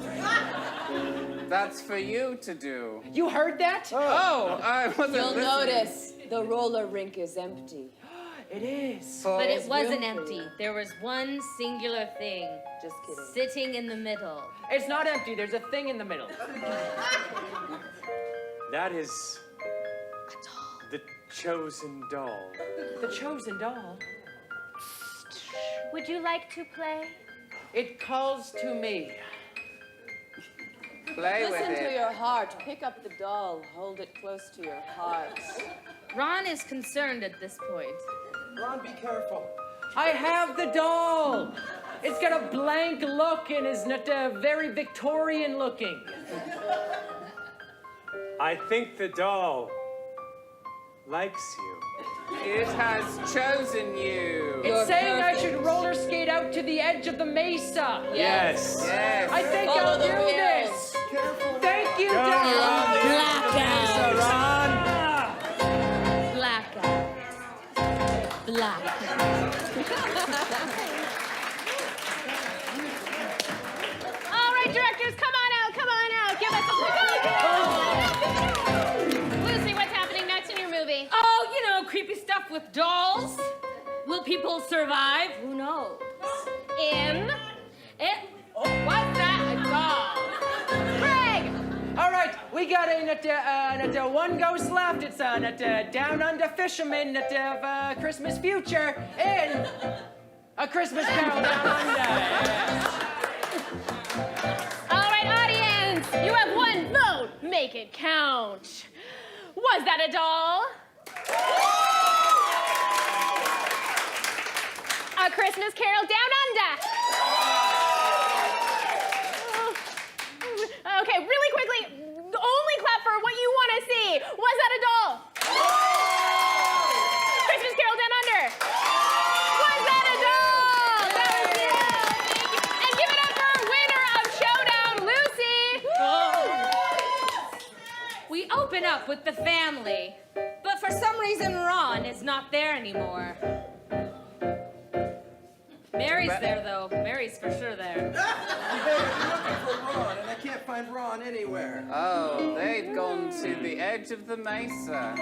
That's for you to do. You heard that? Oh, I wasn't You'll listening. notice the roller rink is empty. It is. But There's it wasn't room for empty. you. There was one singular thing Just kidding. sitting in the middle. It's not empty. There's a thing in the middle. That is the chosen doll. The chosen doll. Would you like to play? It calls to me. Play with Listen to it. your heart. Pick up the doll. Hold it close to your heart. Ron is concerned at this point. Ron, be careful. I have the doll. It's got a blank look and is not very Victorian looking. I think the doll likes you. It has chosen you. It's saying I should roller skate out to the edge of the mesa. Yes. Yes. I think Follow I'll the do wheels. this. Thank you, Go, Dad. Ron. Ron. Blackout. Blackout. All right, directors, come on out, come on out. Give us a Lucy, what's happening next in your movie? Oh, you know, creepy stuff with dolls. Will people survive? Who knows? What's that? A doll. Greg! All right, we got one ghost left. It's down under fisherman of Christmas future in A Christmas Carol Down Under. Yes. All right, audience, you have one vote. Make it count. Was that a doll? A Christmas Carol Down Under. Okay, really quickly, only clap for what you want to see. Was that a doll? Christmas Carol Down Under. Was that a doll? That was you. Thank you. And give it up for our winner of Showdown, Lucy. We open up with the family, but for some some reason Ron is not there anymore. Mary's there, though. Mary's for sure there. Hey, I'm looking for Ron, and I can't find Ron anywhere. Oh, they've gone to the edge of the mesa.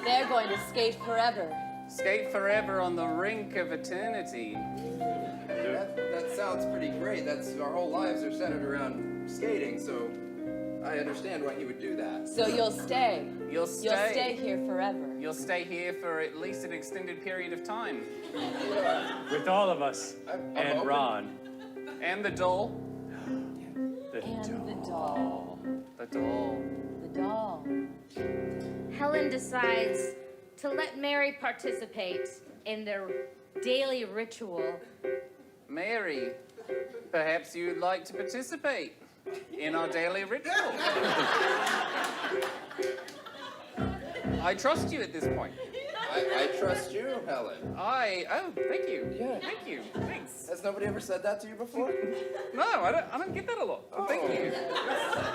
They're going to skate forever. Skate forever on the rink of eternity. That sounds pretty great. Our whole lives are centered around skating, so I understand why he would do that. So you'll stay. You'll stay. You'll stay here forever. You'll stay here for at least an extended period of time. With all of us. I'm And open. Ron. And the doll. The doll. The doll. The doll. Helen decides to let Mary participate in their daily ritual. Mary, perhaps you'd like to participate in our daily ritual. I trust you at this point. I trust you, Helen. Oh, thank you. Yeah. Thank you. Thanks. Has nobody ever said that to you before? No, I don't get that a lot. Oh. Thank you.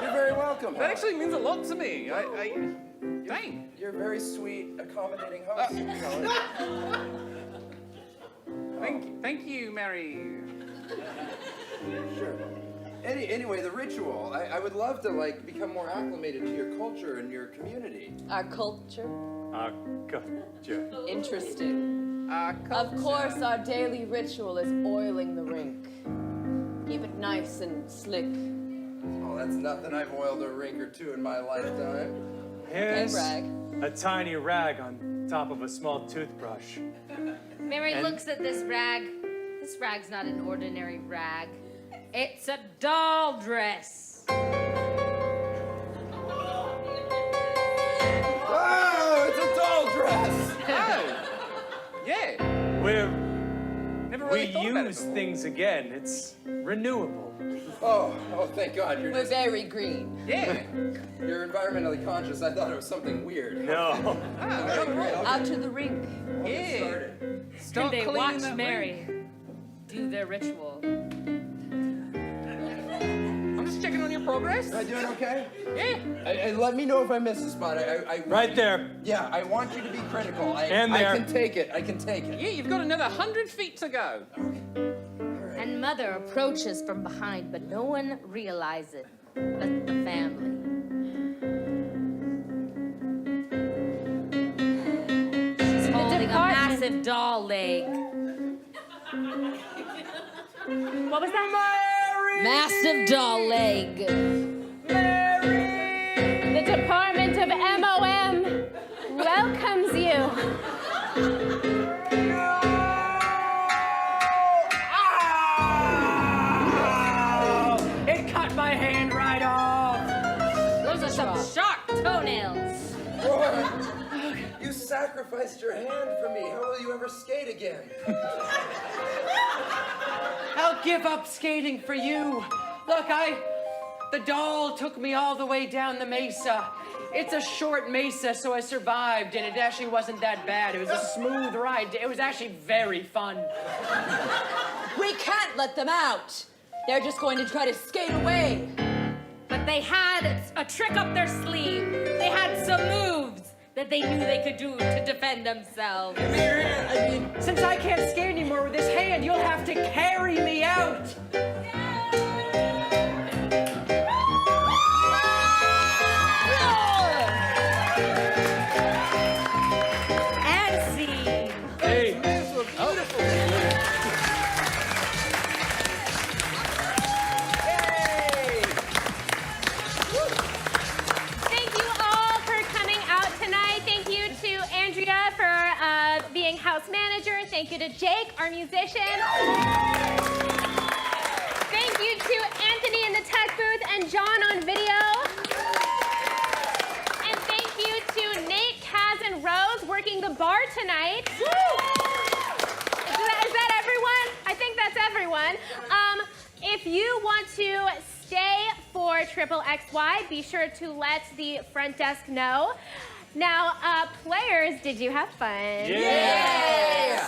You're very welcome. That actually means a lot to me. Dang. You're a very sweet, accommodating host, Helen. Thank you, Mary. Sure. Anyway, the ritual. I would love to become more acclimated to your culture and your community. Our culture? Our culture. Interesting. Our culture. Of course, our daily ritual is oiling the rink. Keep it nice and slick. Oh, that's nothing. I've oiled a rink or two in my lifetime. Here's rag. a tiny rag on top of a small toothbrush. Mary And- looks at this rag. This rag's not an ordinary rag. It's a doll dress. Oh, it's a doll dress! Oh, yeah. We Never really thought about it use before. things again. It's renewable. Oh, thank God. We're very green. Yeah. You're environmentally conscious. I thought it was something weird. No. Okay, great. Out to the rink. I'll get Yeah. started. Start And they cleaning watch that Mary do their ritual. I'm just checking on your progress. Am I doing okay? Yeah. Let me know if I miss a spot. I Right there. Yeah, I want you to be critical. And there. I can take it. I can take it. Yeah, you've got another 100 feet to go. And Mother approaches from behind, but no one realizes but the family. She's holding a massive doll leg. What was that? Massive doll leg. The Department of MOM welcomes you. It cut my hand right off. Those are some sharp toenails. Boy, you sacrificed your hand for me. How will you ever skate again? I'll give up skating for you. Look, the doll took me all the way down the mesa. It's a short mesa, so I survived, and it actually wasn't that bad. It was a smooth ride. It was actually very fun. We can't let them out. They're just going to try to skate away. But they had a trick up their sleeve. They had some moves that they knew they could do to defend themselves. Since I can't skate anymore with this hand, you'll have to carry me out. And scene. Hey. Thank you all for coming out tonight. Thank you to Andrea for being house manager. Thank you to Jake, our musician. Thank you to Anthony in the tech booth and John on video. And thank you to Nate, Kaz, and Rose working the bar tonight. Is that everyone? I think that's everyone. If you want to stay for XXY, be sure to let the front desk know. Now, players, did you have fun? Yeah.